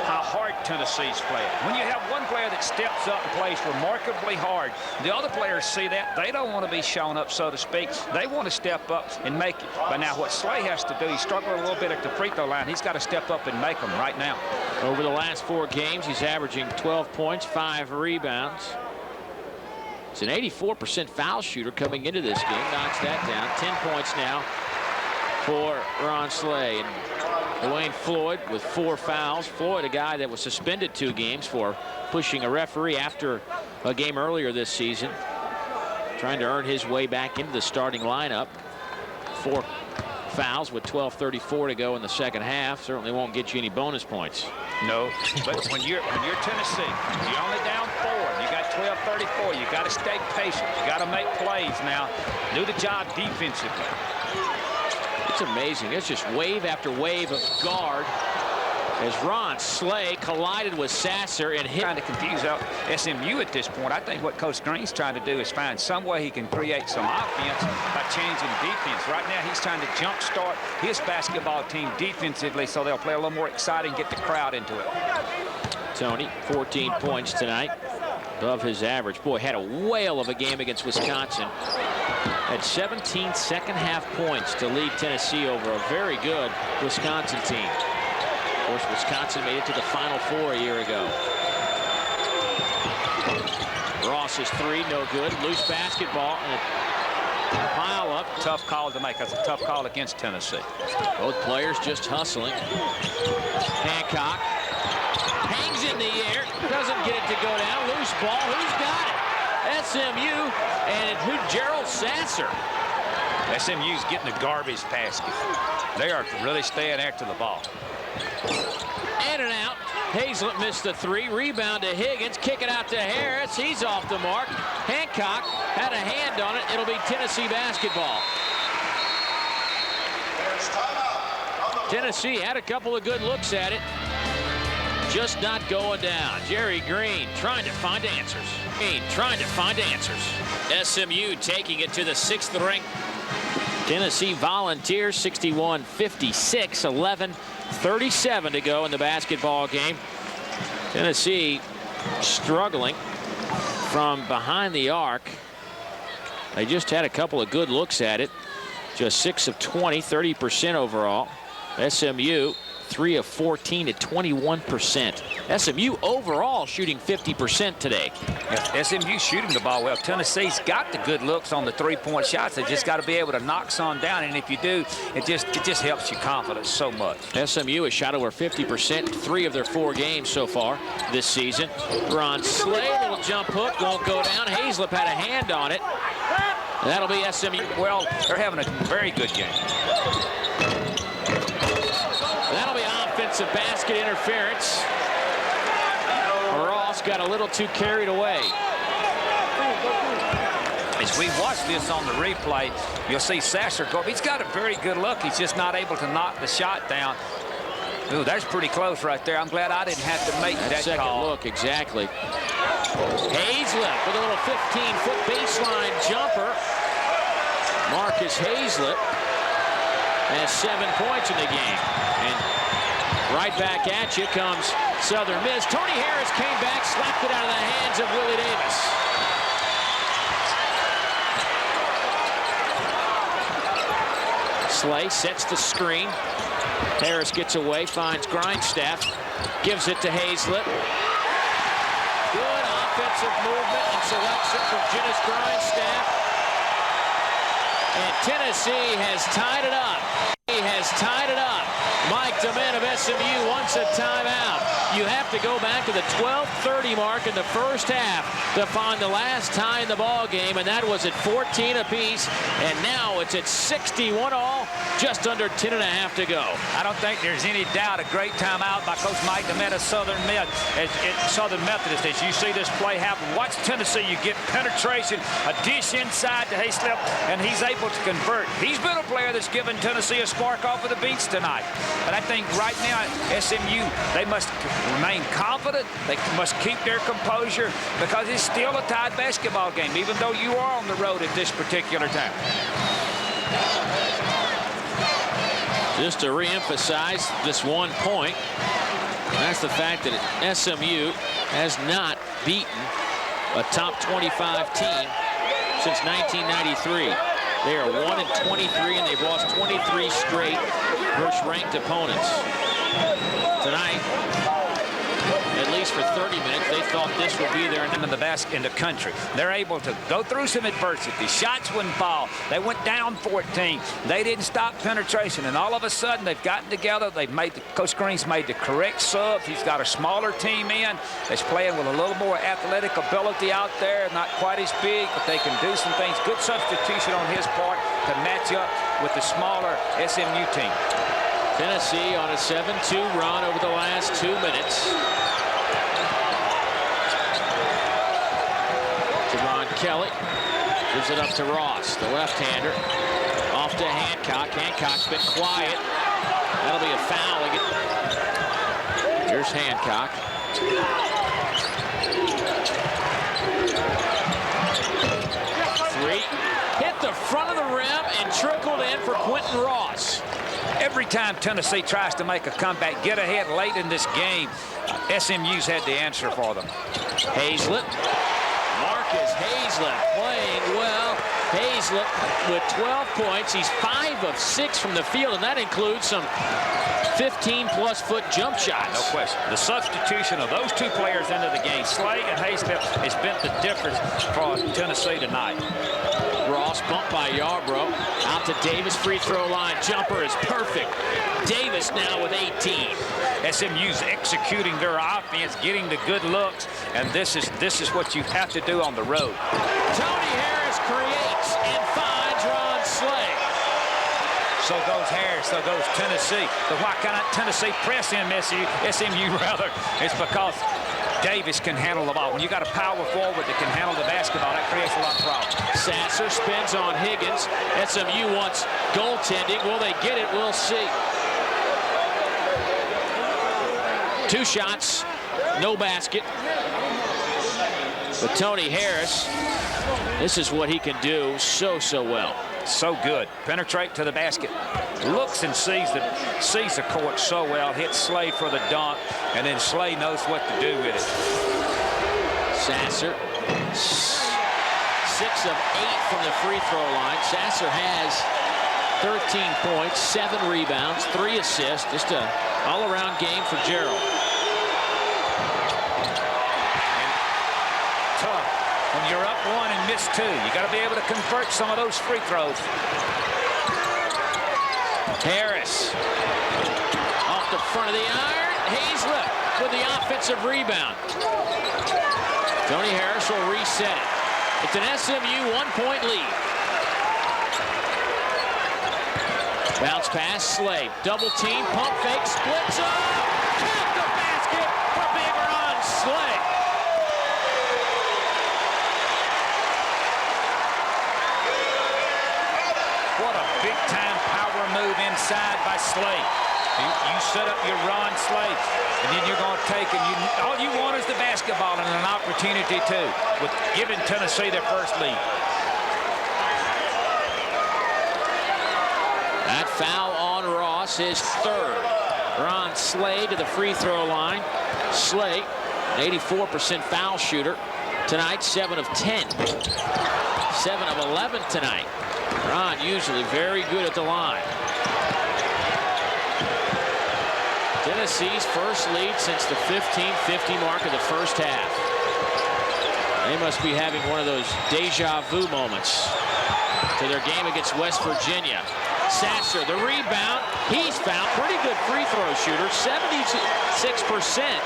how hard Tennessee's playing. When you have one player that steps up and plays remarkably hard, the other players see that. They don't want to be shown up, so to speak. They want to step up and make it. But now what Slay has to do, he's struggling a little bit at the free throw line. He's got to step up and make them right now. Over the last 4 games, he's averaging 12 points, 5 rebounds. He's an 84% foul shooter coming into this game. Knocks that down. 10 points now for Ron Slay. And Dwayne Floyd with 4 fouls. Floyd, a guy that was suspended 2 games for pushing a referee after a game earlier this season. trying to earn his way back into the starting lineup. 4 fouls with 12:34 to go in the second half. Certainly won't get you any bonus points. No, but when you're Tennessee, you're only down 4. You got 12:34. You got to stay patient. You got to make plays now. Do the job defensively. It's amazing. It's just wave after wave of guard as Ron Slay collided with Sasser and hit. Trying to confuse out SMU at this point. I think what Coach Green's trying to do is find some way he can create some offense by changing defense. Right now he's trying to jumpstart his basketball team defensively so they'll play a little more exciting, get the crowd into it. Tony, 14 points tonight, above his average. Boy, had a whale of a game against Wisconsin. Had 17 second-half points to lead Tennessee over a very good Wisconsin team. Of course, Wisconsin made it to the Final Four a year ago. Ross's 3, no good. Loose basketball and a pile up. Tough call to make. That's a tough call against Tennessee. Both players just hustling. Hancock hangs in the air, doesn't get it to go down. Loose ball. Who's got it? SMU, and Gerald Sasser. SMU's getting the garbage basket. They are really staying after the ball. In and out. Hazlett missed the 3. Rebound to Higgins. Kick it out to Harris. He's off the mark. Hancock had a hand on it. It'll be Tennessee basketball. Tennessee had a couple of good looks at it. Just not going down. Jerry Green trying to find answers. SMU taking it to the 6th ring. Tennessee Volunteers 61-56, 11:37 to go in the basketball game. Tennessee struggling from behind the arc. They just had a couple of good looks at it. Just 6 of 20, 30% overall. SMU 3 of 14 at 21%. SMU overall shooting 50% today. SMU shooting the ball well. Tennessee's got the good looks on the 3-point shots. They just got to be able to knock some down, and if you do, it just helps your confidence so much. SMU has shot over 50% 3 of their 4 games so far this season. Ron Slay, little jump hook, won't go down. Hazlett had a hand on it. That'll be SMU. Well, they're having a very good game. That'll be offensive basket interference. Ross got a little too carried away. As we watch this on the replay, you'll see Sasser go. He's got a very good look. He's just not able to knock the shot down. Ooh, that's pretty close right there. I'm glad I didn't have to make that second call. Look, exactly. Hazlett with a little 15-foot baseline jumper. Marcus Hazlett has 7 points in the game. And right back at you comes Southern Miss. Tony Harris came back, slapped it out of the hands of Willie Davis. Slay sets the screen. Harris gets away, finds Grindstaff, gives it to Hazlett. Good offensive movement and selection from Janice Grindstaff. And Tennessee has tied it up. He has tied it up. Mike DeMint of SMU wants a timeout. You have to go back to the 12:30 mark in the first half to find the last tie in the ball game, and that was at 14 apiece. And now it's at 61 all, just under 10 and a half to go. I don't think there's any doubt. A great timeout by Coach Mike DeMint of Southern Methodist. As you see this play happen, watch Tennessee. You get penetration, a dish inside to Hazlett, and he's able to convert. He's been a player that's given Tennessee a spark off of the beach tonight. But I think right now, SMU, they must remain confident. They must keep their composure because it's still a tied basketball game, even though you are on the road at this particular time. Just to reemphasize this 1 point, that's the fact that SMU has not beaten a top 25 team since 1993. They are 1-23, and they've lost 23 straight versus ranked opponents. Tonight, at least for 30 minutes, they thought this would be their in the best in the country. They're able to go through some adversity. Shots wouldn't fall. They went down 14. They didn't stop penetration, and all of a sudden they've gotten together. They've made Coach Green's made the correct sub. He's got a smaller team in. That's playing with a little more athletic ability out there. Not quite as big, but they can do some things. Good substitution on his part to match up with the smaller SMU team. Tennessee on a 7-2 run over the last 2 minutes. Javon Kelly gives it up to Ross, the left-hander. Off to Hancock. Hancock's been quiet. That'll be a foul again. Here's Hancock. Three. Hit the front of the rim and trickled in for Quentin Ross. Every time Tennessee tries to make a comeback, get ahead late in this game, SMU's had the answer for them. Hazlett. Marcus Hazlett playing well. Hazlett with 12 points. He's 5 of 6 from the field, and that includes some 15-plus foot jump shots. No question. The substitution of those two players into the game, Slay and Hazlett, has been the difference for Tennessee tonight. Ross bumped by Yarbrough. Out to Davis, free throw line. Jumper is perfect. Davis now with 18. SMU's executing their offense, getting the good looks, and this is what you have to do on the road. Tony Harris creates and finds Ron Slay. So goes Harris, so goes Tennessee. But why can't Tennessee press in SMU rather? It's because Davis can handle the ball. When you got a power forward that can handle the basketball, that creates a lot of problems. Sasser spins on Higgins. SMU wants goaltending. Will they get it? We'll see. 2 shots, no basket. But Tony Harris, this is what he can do so well. So good. Penetrate to the basket. Looks and sees the court so well. Hits Slay for the dunk, and then Slay knows what to do with it. Sasser, 6 of 8 from the free throw line. Sasser has 13 points, 7 rebounds, 3 assists. Just a all-around game for Gerald. Tough. When you're up 1 and miss 2, you got to be able to convert some of those free throws. Harris off the front of the iron. Hazlett with the offensive rebound. Tony Harris will reset it. It's an SMU 1-point lead. Bounce pass, Slay. Double team, pump fake, splits up. Count the basket for Big Ron Slay. What a big-time power move inside by Slay. You set up your Ron Slay, and then you're going to take it. All you want is the basketball and an opportunity, too, with giving Tennessee their first lead. That foul on Ross, his 3rd. Ron Slay to the free throw line. Slay, an 84% foul shooter. Tonight, 7 of 10. 7 of 11 tonight. Ron usually very good at the line. Tennessee's first lead since the 15:50 mark of the first half. They must be having one of those deja vu moments to their game against West Virginia. Sasser, the rebound. He's fouled. Pretty good free throw shooter, 76%.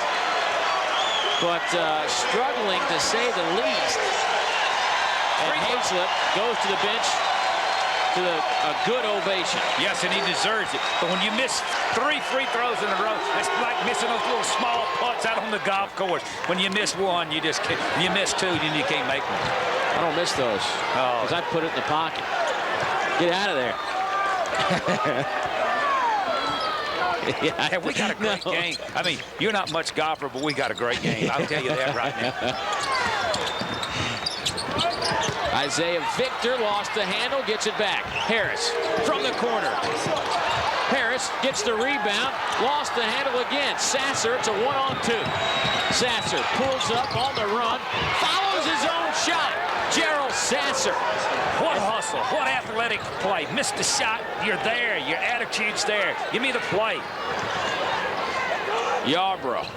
But struggling to say the least. And Hazlett goes to the bench to a good ovation. Yes, and he deserves it. But when you miss 3 free throws in a row, it's like missing those little small putts out on the golf course. When you miss 1, you just can't. You miss 2, then you can't make 1. I don't miss those. Oh. Because I put it in the pocket. Get out of there. Yeah, we got a great game. I mean, you're not much golfer, but we got a great game. I'll tell you that right now. Isaiah Victor lost the handle, gets it back. Harris from the corner. Harris gets the rebound, lost the handle again. Sasser, it's a 1-on-2. Sasser pulls up on the run, follows his own shot. Gerald Sasser. What hustle, what athletic play. Missed the shot, you're there, your attitude's there. Give me the play. Yarbrough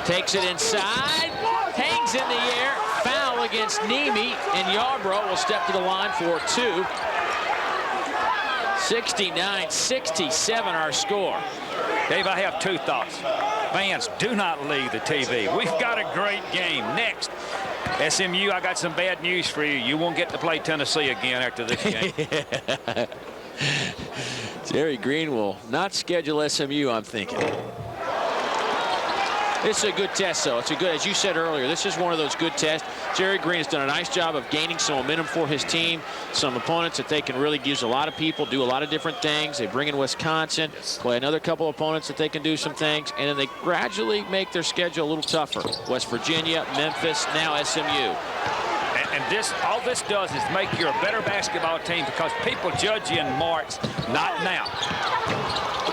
Takes it inside, hangs in the air, foul against Nemi, and Yarbrough will step to the line for 2. 69-67 our score. Dave, I have 2 thoughts. Fans, do not leave the TV. We've got a great game. Next, SMU, I got some bad news for you. You won't get to play Tennessee again after this game. Jerry Green will not schedule SMU, I'm thinking. This is a good test, though. It's a good, as you said earlier, this is one of those good tests. Jerry Green has done a nice job of gaining some momentum for his team, some opponents that they can really use a lot of people, do a lot of different things. They bring in Wisconsin, play another couple of opponents that they can do some things, and then they gradually make their schedule a little tougher. West Virginia, Memphis, now SMU. And all this does is make you a better basketball team because people judge you in March, not now.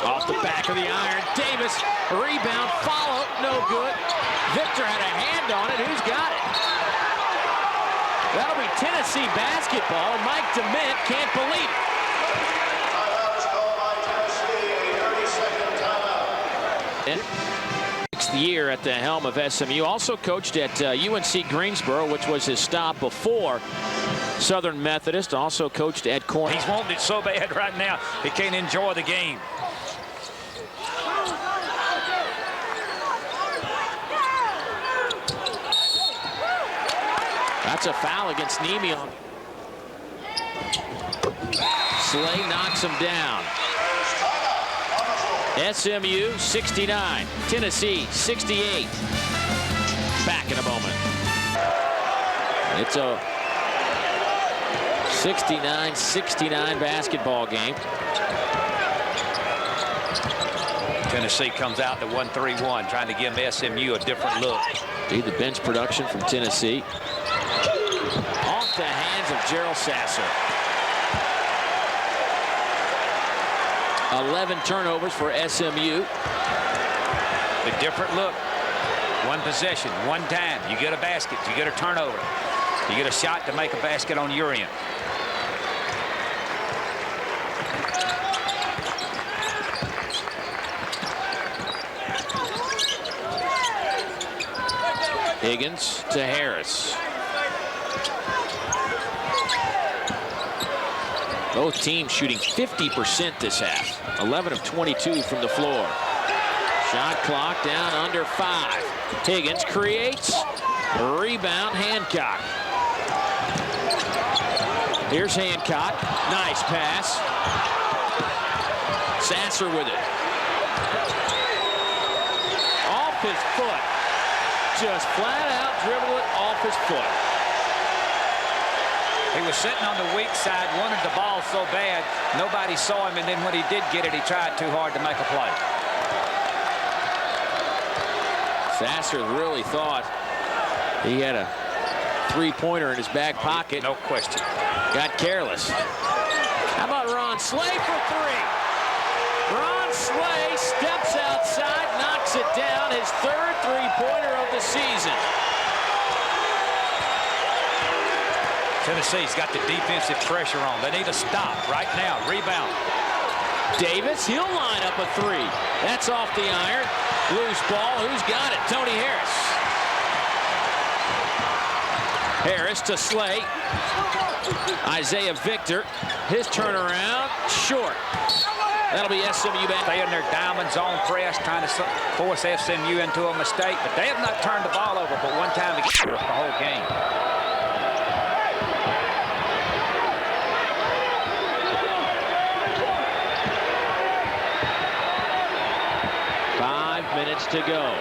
Off the back of the iron, Davis, rebound, follow, no good. Victor had a hand on it. Who's got it? That'll be Tennessee basketball, and Mike DeMint can't believe it. Sixth year at the helm of SMU. Also coached at UNC Greensboro, which was his stop before Southern Methodist. Also coached at Cornell. He's wanting it so bad right now, he can't enjoy the game. That's a foul against Nemi. Slay knocks him down. SMU 69, Tennessee 68. Back in a moment. It's a 69-69 basketball game. Tennessee comes out to 1-3-1, trying to give SMU a different look. See the bench production from Tennessee. Off the hands of Gerald Sasser. 11 turnovers for SMU. A different look. One possession, one time. You get a basket, you get a turnover. You get a shot to make a basket on your end. Higgins to Harris. Both teams shooting 50% this half. 11 of 22 from the floor. Shot clock down under 5. Higgins creates. Rebound, Hancock. Here's Hancock. Nice pass. Sasser with it. Off his foot. Just flat out dribble it off his foot. He was sitting on the weak side, wanted the ball so bad, nobody saw him, and then when he did get it, he tried too hard to make a play. Sasser really thought he had a three-pointer in his back pocket. No question. Got careless. How about Ron Slay for 3? Ron Slay steps outside, knocks it down, his 3rd three-pointer of the season. Tennessee's got the defensive pressure on. They need a stop right now. Rebound. Davis, he'll line up a 3. That's off the iron. Loose ball. Who's got it? Tony Harris. Harris to Slay. Isaiah Victor. His turnaround. Short. That'll be SMU back. They in their diamond zone press, trying to force SMU into a mistake, but they have not turned the ball over but one time to get the whole game. Minutes to go.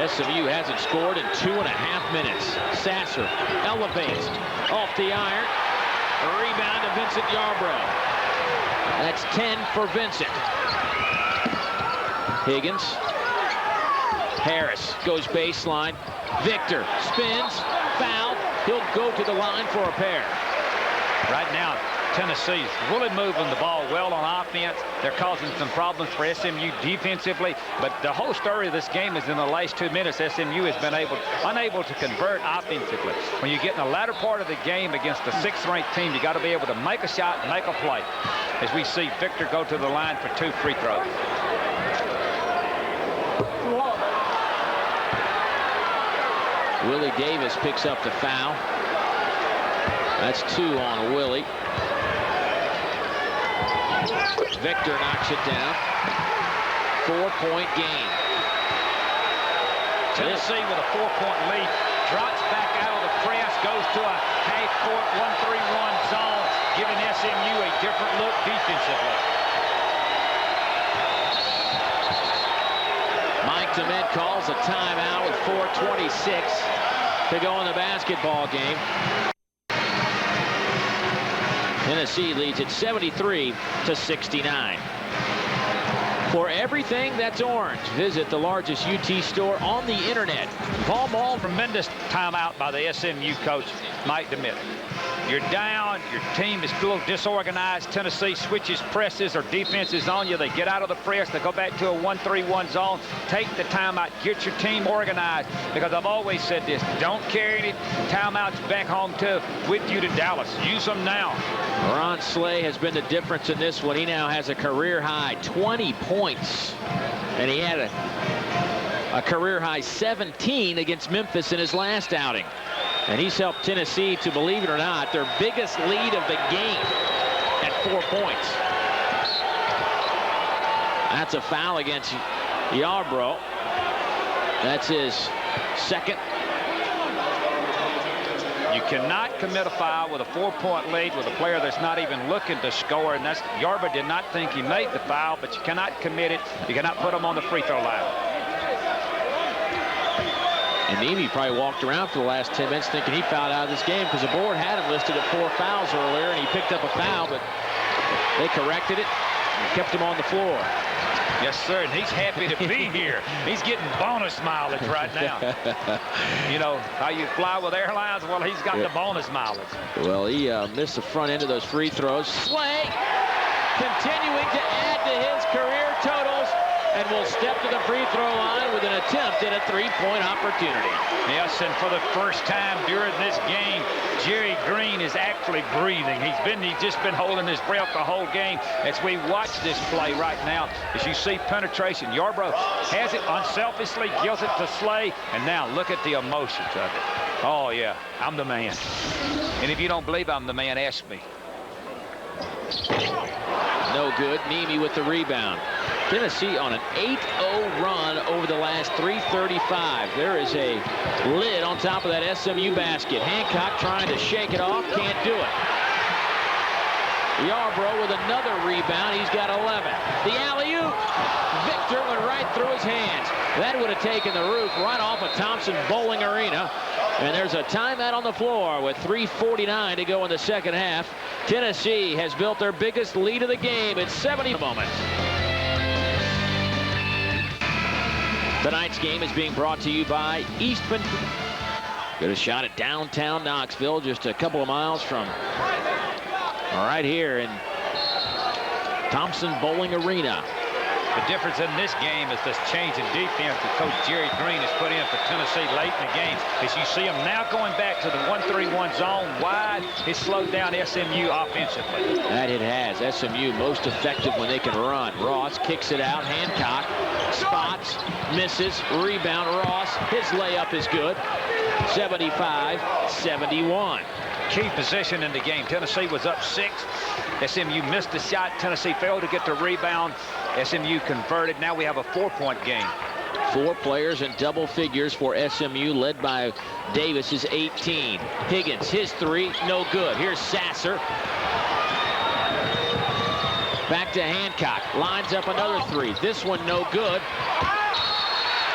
SMU hasn't scored in 2.5 minutes. Sasser elevates off the iron. A rebound to Vincent Yarbrough. That's 10 for Vincent. Higgins. Harris goes baseline. Victor spins. Foul. He'll go to the line for a pair. Right now, Tennessee's really moving the ball well on offense. They're causing some problems for SMU defensively, but the whole story of this game is in the last 2 minutes, SMU has been unable to convert offensively. When you get in the latter part of the game against a 6th-ranked team, you got to be able to make a shot and make a play. As we see Victor go to the line for 2 free throws. Willie Davis picks up the foul. That's 2 on Willie. Victor knocks it down. 4-point game. Tennessee with a 4-point lead drops back out of the press, goes to a half-court 1-3-1 zone, giving SMU a different look defensively. Mike Dement calls a timeout with 4:26 to go in the basketball game. Tennessee leads at 73-69. For everything that's orange, visit the largest UT store on the internet. Paul Mall, tremendous timeout by the SMU coach, Mike Dement. You're down, your team is a little disorganized. Tennessee switches presses or defenses on you. They get out of the press, they go back to a 1-3-1 zone. Take the timeout, get your team organized. Because I've always said this, don't carry any timeouts back home with you to Dallas. Use them now. Ron Slay has been the difference in this one. He now has a career high 20 points. And he had a career high 17 against Memphis in his last outing. And he's helped Tennessee to, believe it or not, their biggest lead of the game at 4 points. That's a foul against Yarbrough. That's his second. You cannot commit a foul with a 4-point lead with a player that's not even looking to score. And that's Yarbrough did not think he made the foul, but you cannot commit it. You cannot put him on the free throw line. And Nemi probably walked around for the last 10 minutes thinking he fouled out of this game because the board had him listed at 4 fouls earlier, and he picked up a foul, but they corrected it and kept him on the floor. Yes, sir, and he's happy to be here. He's getting bonus mileage right now. You know how you fly with airlines? Well, he's got the bonus mileage. Well, he missed the front end of those free throws. Slay continuing to add to his career totals, and will step to the free throw line with an attempt at a 3-point opportunity. Yes, and for the first time during this game, Jerry Green is actually breathing. He's just been holding his breath the whole game. As we watch this play right now, as you see penetration, Yarbrough has it unselfishly, gives it to Slay, and now look at the emotions of it. Oh, yeah, I'm the man. And if you don't believe I'm the man, ask me. No good. Nemi with the rebound. Tennessee on an 8-0 run over the last 3:35. There is a lid on top of that SMU basket. Hancock trying to shake it off, can't do it. Yarbrough with another rebound. He's got 11. The alley-oop. Victor went right through his hands. That would have taken the roof right off of Thompson Bowling Arena. And there's a timeout on the floor with 3:49 to go in the second half. Tennessee has built their biggest lead of the game at 70 moment. Tonight's game is being brought to you by Eastman. Good a shot at downtown Knoxville, just a couple of miles from right here in Thompson Bowling Arena. The difference in this game is this change in defense that Coach Jerry Green has put in for Tennessee late in the game. As you see them now going back to the 1-3-1 zone wide, it slowed down SMU offensively. That it has. SMU most effective when they can run. Ross kicks it out. Hancock spots, misses, rebound. Ross, his layup is good. 75-71. Key position in the game. Tennessee was up 6. SMU missed the shot. Tennessee failed to get the rebound. SMU converted. Now we have a 4-point game. 4 players in double figures for SMU, led by Davis, is 18. Higgins, his 3, no good. Here's Sasser. Back to Hancock. Lines up another 3. This one no good.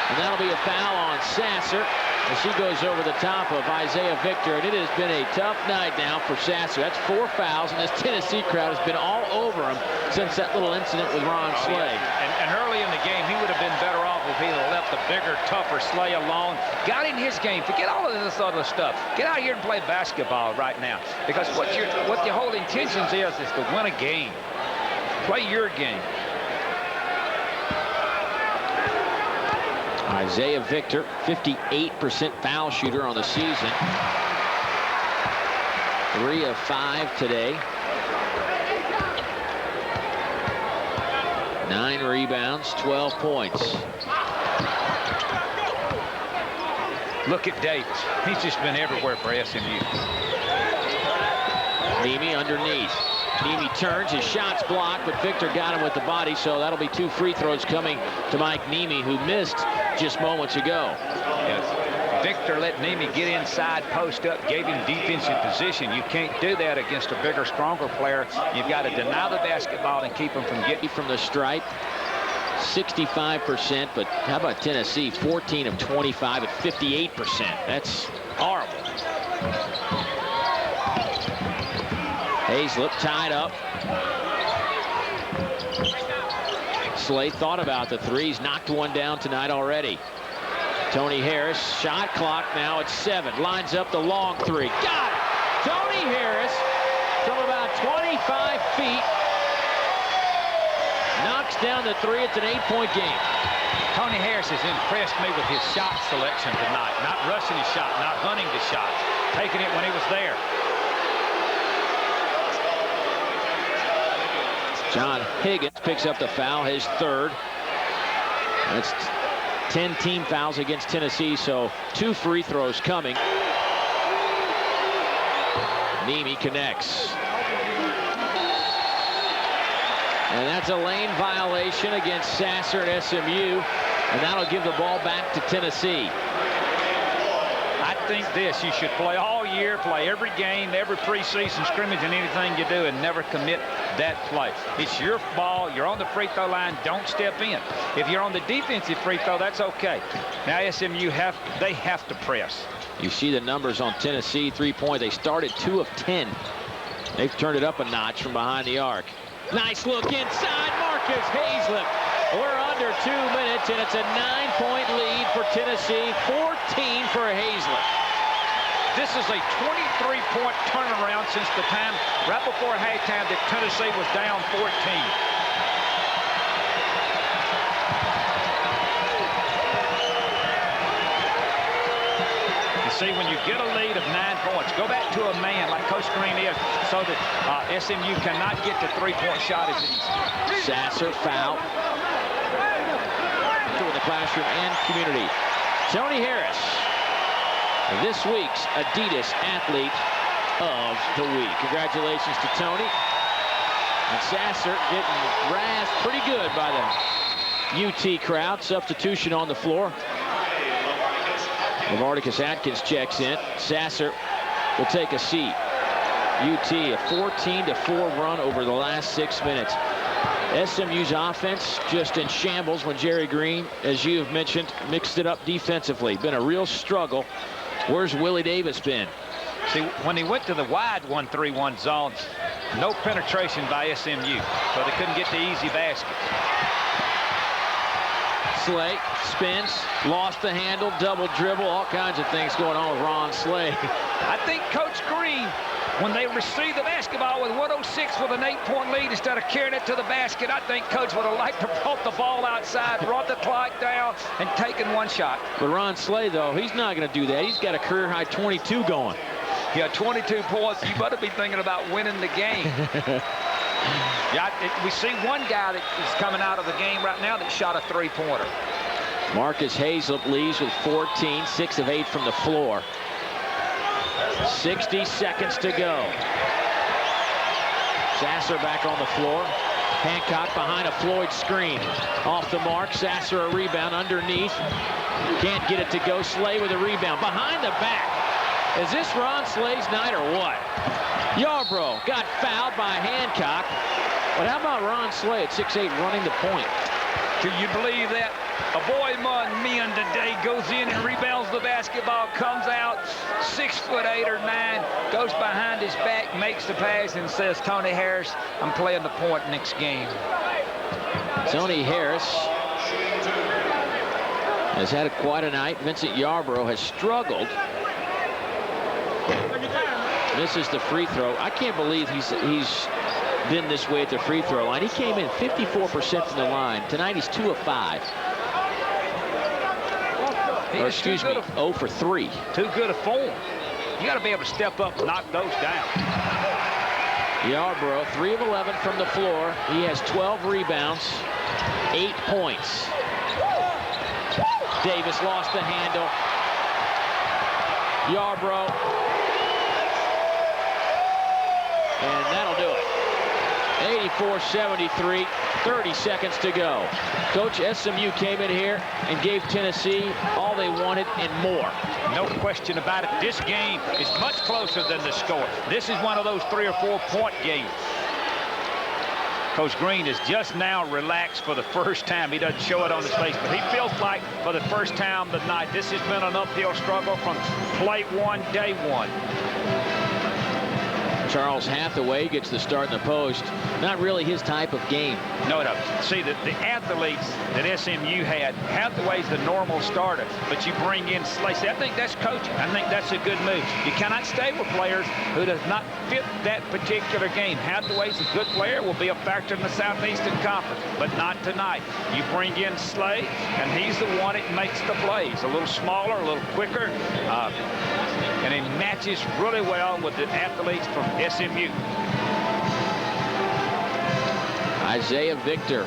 And that'll be a foul on Sasser as he goes over the top of Isaiah Victor. And it has been a tough night now for Sasser. That's 4 fouls, and this Tennessee crowd has been all over him since that little incident with Ron Slay. And early in the game, he would have been better off if he had left the bigger, tougher Slay alone. Got in his game. Forget all of this other stuff. Get out here and play basketball right now. Because what your whole intentions is to win a game. Play your game. Isaiah Victor, 58% foul shooter on the season. 3 of 5 today. 9 rebounds, 12 points. Look at Davis. He's just been everywhere for SMU. Nemi underneath. Nemi turns, his shot's blocked, but Victor got him with the body, so that'll be 2 free throws coming to Mike Nemi, who missed just moments ago. Yes. Victor let Nemi get inside, post up, gave him defensive position. You can't do that against a bigger, stronger player. You've got to deny the basketball and keep him from getting From the stripe, 65%, but how about Tennessee? 14 of 25 at 58%. That's horrible. Hazlett tied up. Slay thought about the threes, knocked one down tonight already. Tony Harris, shot clock now at 7. Lines up the long 3. Got it! Tony Harris from about 25 feet. Knocks down the 3. It's an 8-point game. Tony Harris has impressed me with his shot selection tonight. Not rushing his shot, not hunting the shot, taking it when he was there. John Higgins picks up the foul, his 3rd. That's 10 team fouls against Tennessee, so 2 free throws coming. Nemi connects. And that's a lane violation against Sasser at SMU, and that'll give the ball back to Tennessee. I think this, you should play all year, play every game, every preseason scrimmage and anything you do, and never commit that play. It's your ball. You're on the free throw line. Don't step in. If you're on the defensive free throw, that's okay. Now SMU they have to press. You see the numbers on Tennessee 3-point. They started 2 of 10. They've turned it up a notch from behind the arc. Nice look inside. Marcus Hazlett. We're under 2 minutes, and it's a 9-point lead for Tennessee, 14 for Hazlett. This is a 23-point turnaround since the time right before halftime that Tennessee was down 14. You see, when you get a lead of 9 points, go back to a man like Coach Green is, so that SMU cannot get the 3-point shot as easy. Sasser foul. In the classroom and community. Tony Harris, this week's Adidas Athlete of the Week. Congratulations to Tony. And Sasser getting razzed pretty good by the UT crowd. Substitution on the floor. Lavardicus Atkins checks in. Sasser will take a seat. UT a 14-4 run over the last 6 minutes. SMU's offense just in shambles when Jerry Green, as you have mentioned, mixed it up defensively. Been a real struggle. Where's Willie Davis been? See, when he went to the wide 1-3-1 zones, no penetration by SMU, so they couldn't get the easy basket. Slay spins, lost the handle, double dribble, all kinds of things going on with Ron Slay. I think Coach Green, when they received the basketball with 106 with an 8-point lead, instead of carrying it to the basket, I think Coach would have liked to brought the ball outside, brought the clock down, and taken one shot. But Ron Slay, though, he's not going to do that. He's got a career-high 22 going. Yeah, 22 points. You better be thinking about winning the game. Yeah, we see one guy that is coming out of the game right now that shot a 3-pointer. Marcus Hazlett leads with 14, 6 of 8 from the floor. 60 seconds to go. Sasser back on the floor. Hancock behind a Floyd screen. Off the mark. Sasser a rebound underneath. Can't get it to go. Slay with a rebound. Behind the back. Is this Ron Slay's night or what? Yarbrough got fouled by Hancock. But how about Ron Slay at 6'8" running the point? Can you believe that? A boy among men today goes in and rebounds the basketball, comes out 6'8" or 9", goes behind his back, makes the pass, and says, Tony Harris, I'm playing the point next game. Tony Harris has had quite a night. Vincent Yarbrough has struggled. Misses the free throw. I can't believe he's been this way at the free throw line. He came in 54% from the line. Tonight he's 2 of 5. Or excuse me, 0 for 3. Too good a form. You got to be able to step up and knock those down. Yarbrough, 3 of 11 from the floor. He has 12 rebounds. 8 points. Davis lost the handle. Yarbrough. And that'll do it. 84-73, 30 seconds to go. Coach, SMU came in here and gave Tennessee all they wanted and more. No question about it. This game is much closer than the score. This is one of those 3 or 4 point games. Coach Green is just now relaxed for the first time. He doesn't show it on his face, but he feels like for the first time tonight, this has been an uphill struggle from play one, day one. Charles Hathaway gets the start in the post. Not really his type of game. No. See, the athletes that SMU had, Hathaway's the normal starter, but you bring in Slay. I think that's coaching. I think that's a good move. You cannot stay with players who does not fit that particular game. Hathaway's a good player, will be a factor in the Southeastern Conference, but not tonight. You bring in Slay, and he's the one that makes the plays. A little smaller, a little quicker, and it matches really well with the athletes from SMU. Isaiah Victor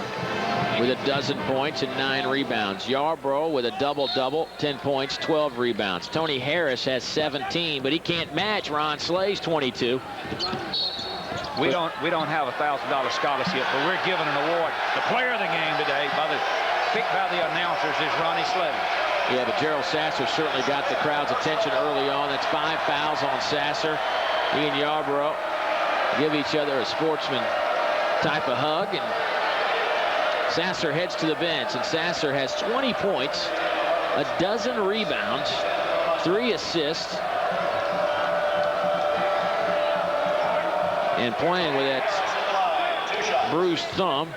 with 12 points and 9 rebounds. Yarbrough with a double-double, 10 points, 12 rebounds. Tony Harris has 17, but he can't match Ron Slay's 22. We don't have a $1,000 scholarship, but we're giving an award. The player of the game today, picked by the announcers, is Ronnie Slay. Yeah, but Gerald Sasser certainly got the crowd's attention early on. That's 5 fouls on Sasser. He and Yarbrough give each other a sportsman type of hug, and Sasser heads to the bench, and Sasser has 20 points, 12 rebounds, 3 assists, and playing with that bruised thumb.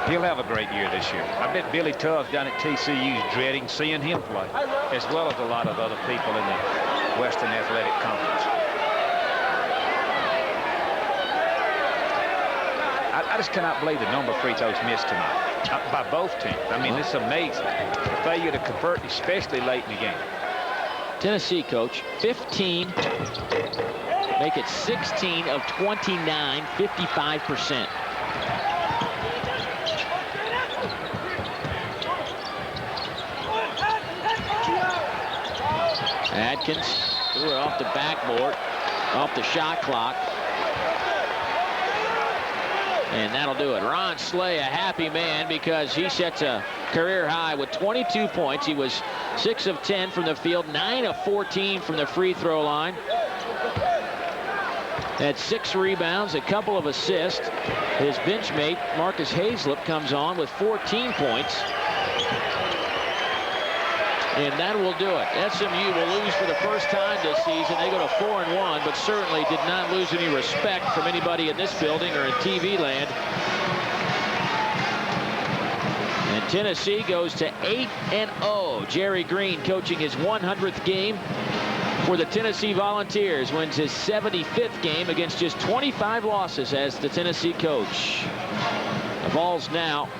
He'll have a great year this year. I bet Billy Tubbs down at TCU is dreading seeing him play, as well as a lot of other people in the Western Athletic Conference. I just cannot believe the number of free throws missed tonight by both teams. I mean, it's amazing. The failure to convert, especially late in the game. Tennessee, coach, 15, make it 16 of 29, 55%. Adkins threw it off the backboard, off the shot clock. And that'll do it. Ron Slay, a happy man, because he sets a career high with 22 points. He was 6 of 10 from the field, 9 of 14 from the free throw line. Had 6 rebounds, a couple of assists. His benchmate, Marcus Hazlett, comes on with 14 points. And that will do it. SMU will lose for the first time this season. They go to 4-1, but certainly did not lose any respect from anybody in this building or in TV land. And Tennessee goes to 8-0. Jerry Green coaching his 100th game for the Tennessee Volunteers. Wins his 75th game against just 25 losses as the Tennessee coach. The Vols now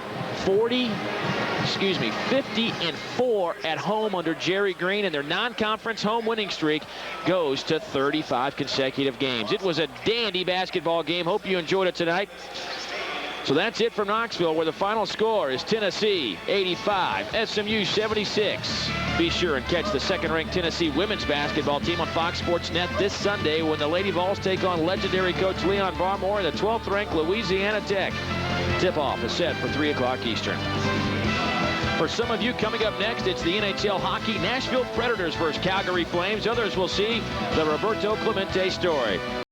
50-4 at home under Jerry Green, and their non-conference home winning streak goes to 35 consecutive games. It was a dandy basketball game. Hope you enjoyed it tonight. So that's it from Knoxville, where the final score is Tennessee 85, SMU 76. Be sure and catch the second-ranked Tennessee women's basketball team on Fox Sports Net this Sunday when the Lady Vols take on legendary coach Leon Barmore and the 12th-ranked Louisiana Tech. Tip-off is set for 3 o'clock Eastern. For some of you, coming up next, it's the NHL hockey. Nashville Predators versus Calgary Flames. Others will see the Roberto Clemente story.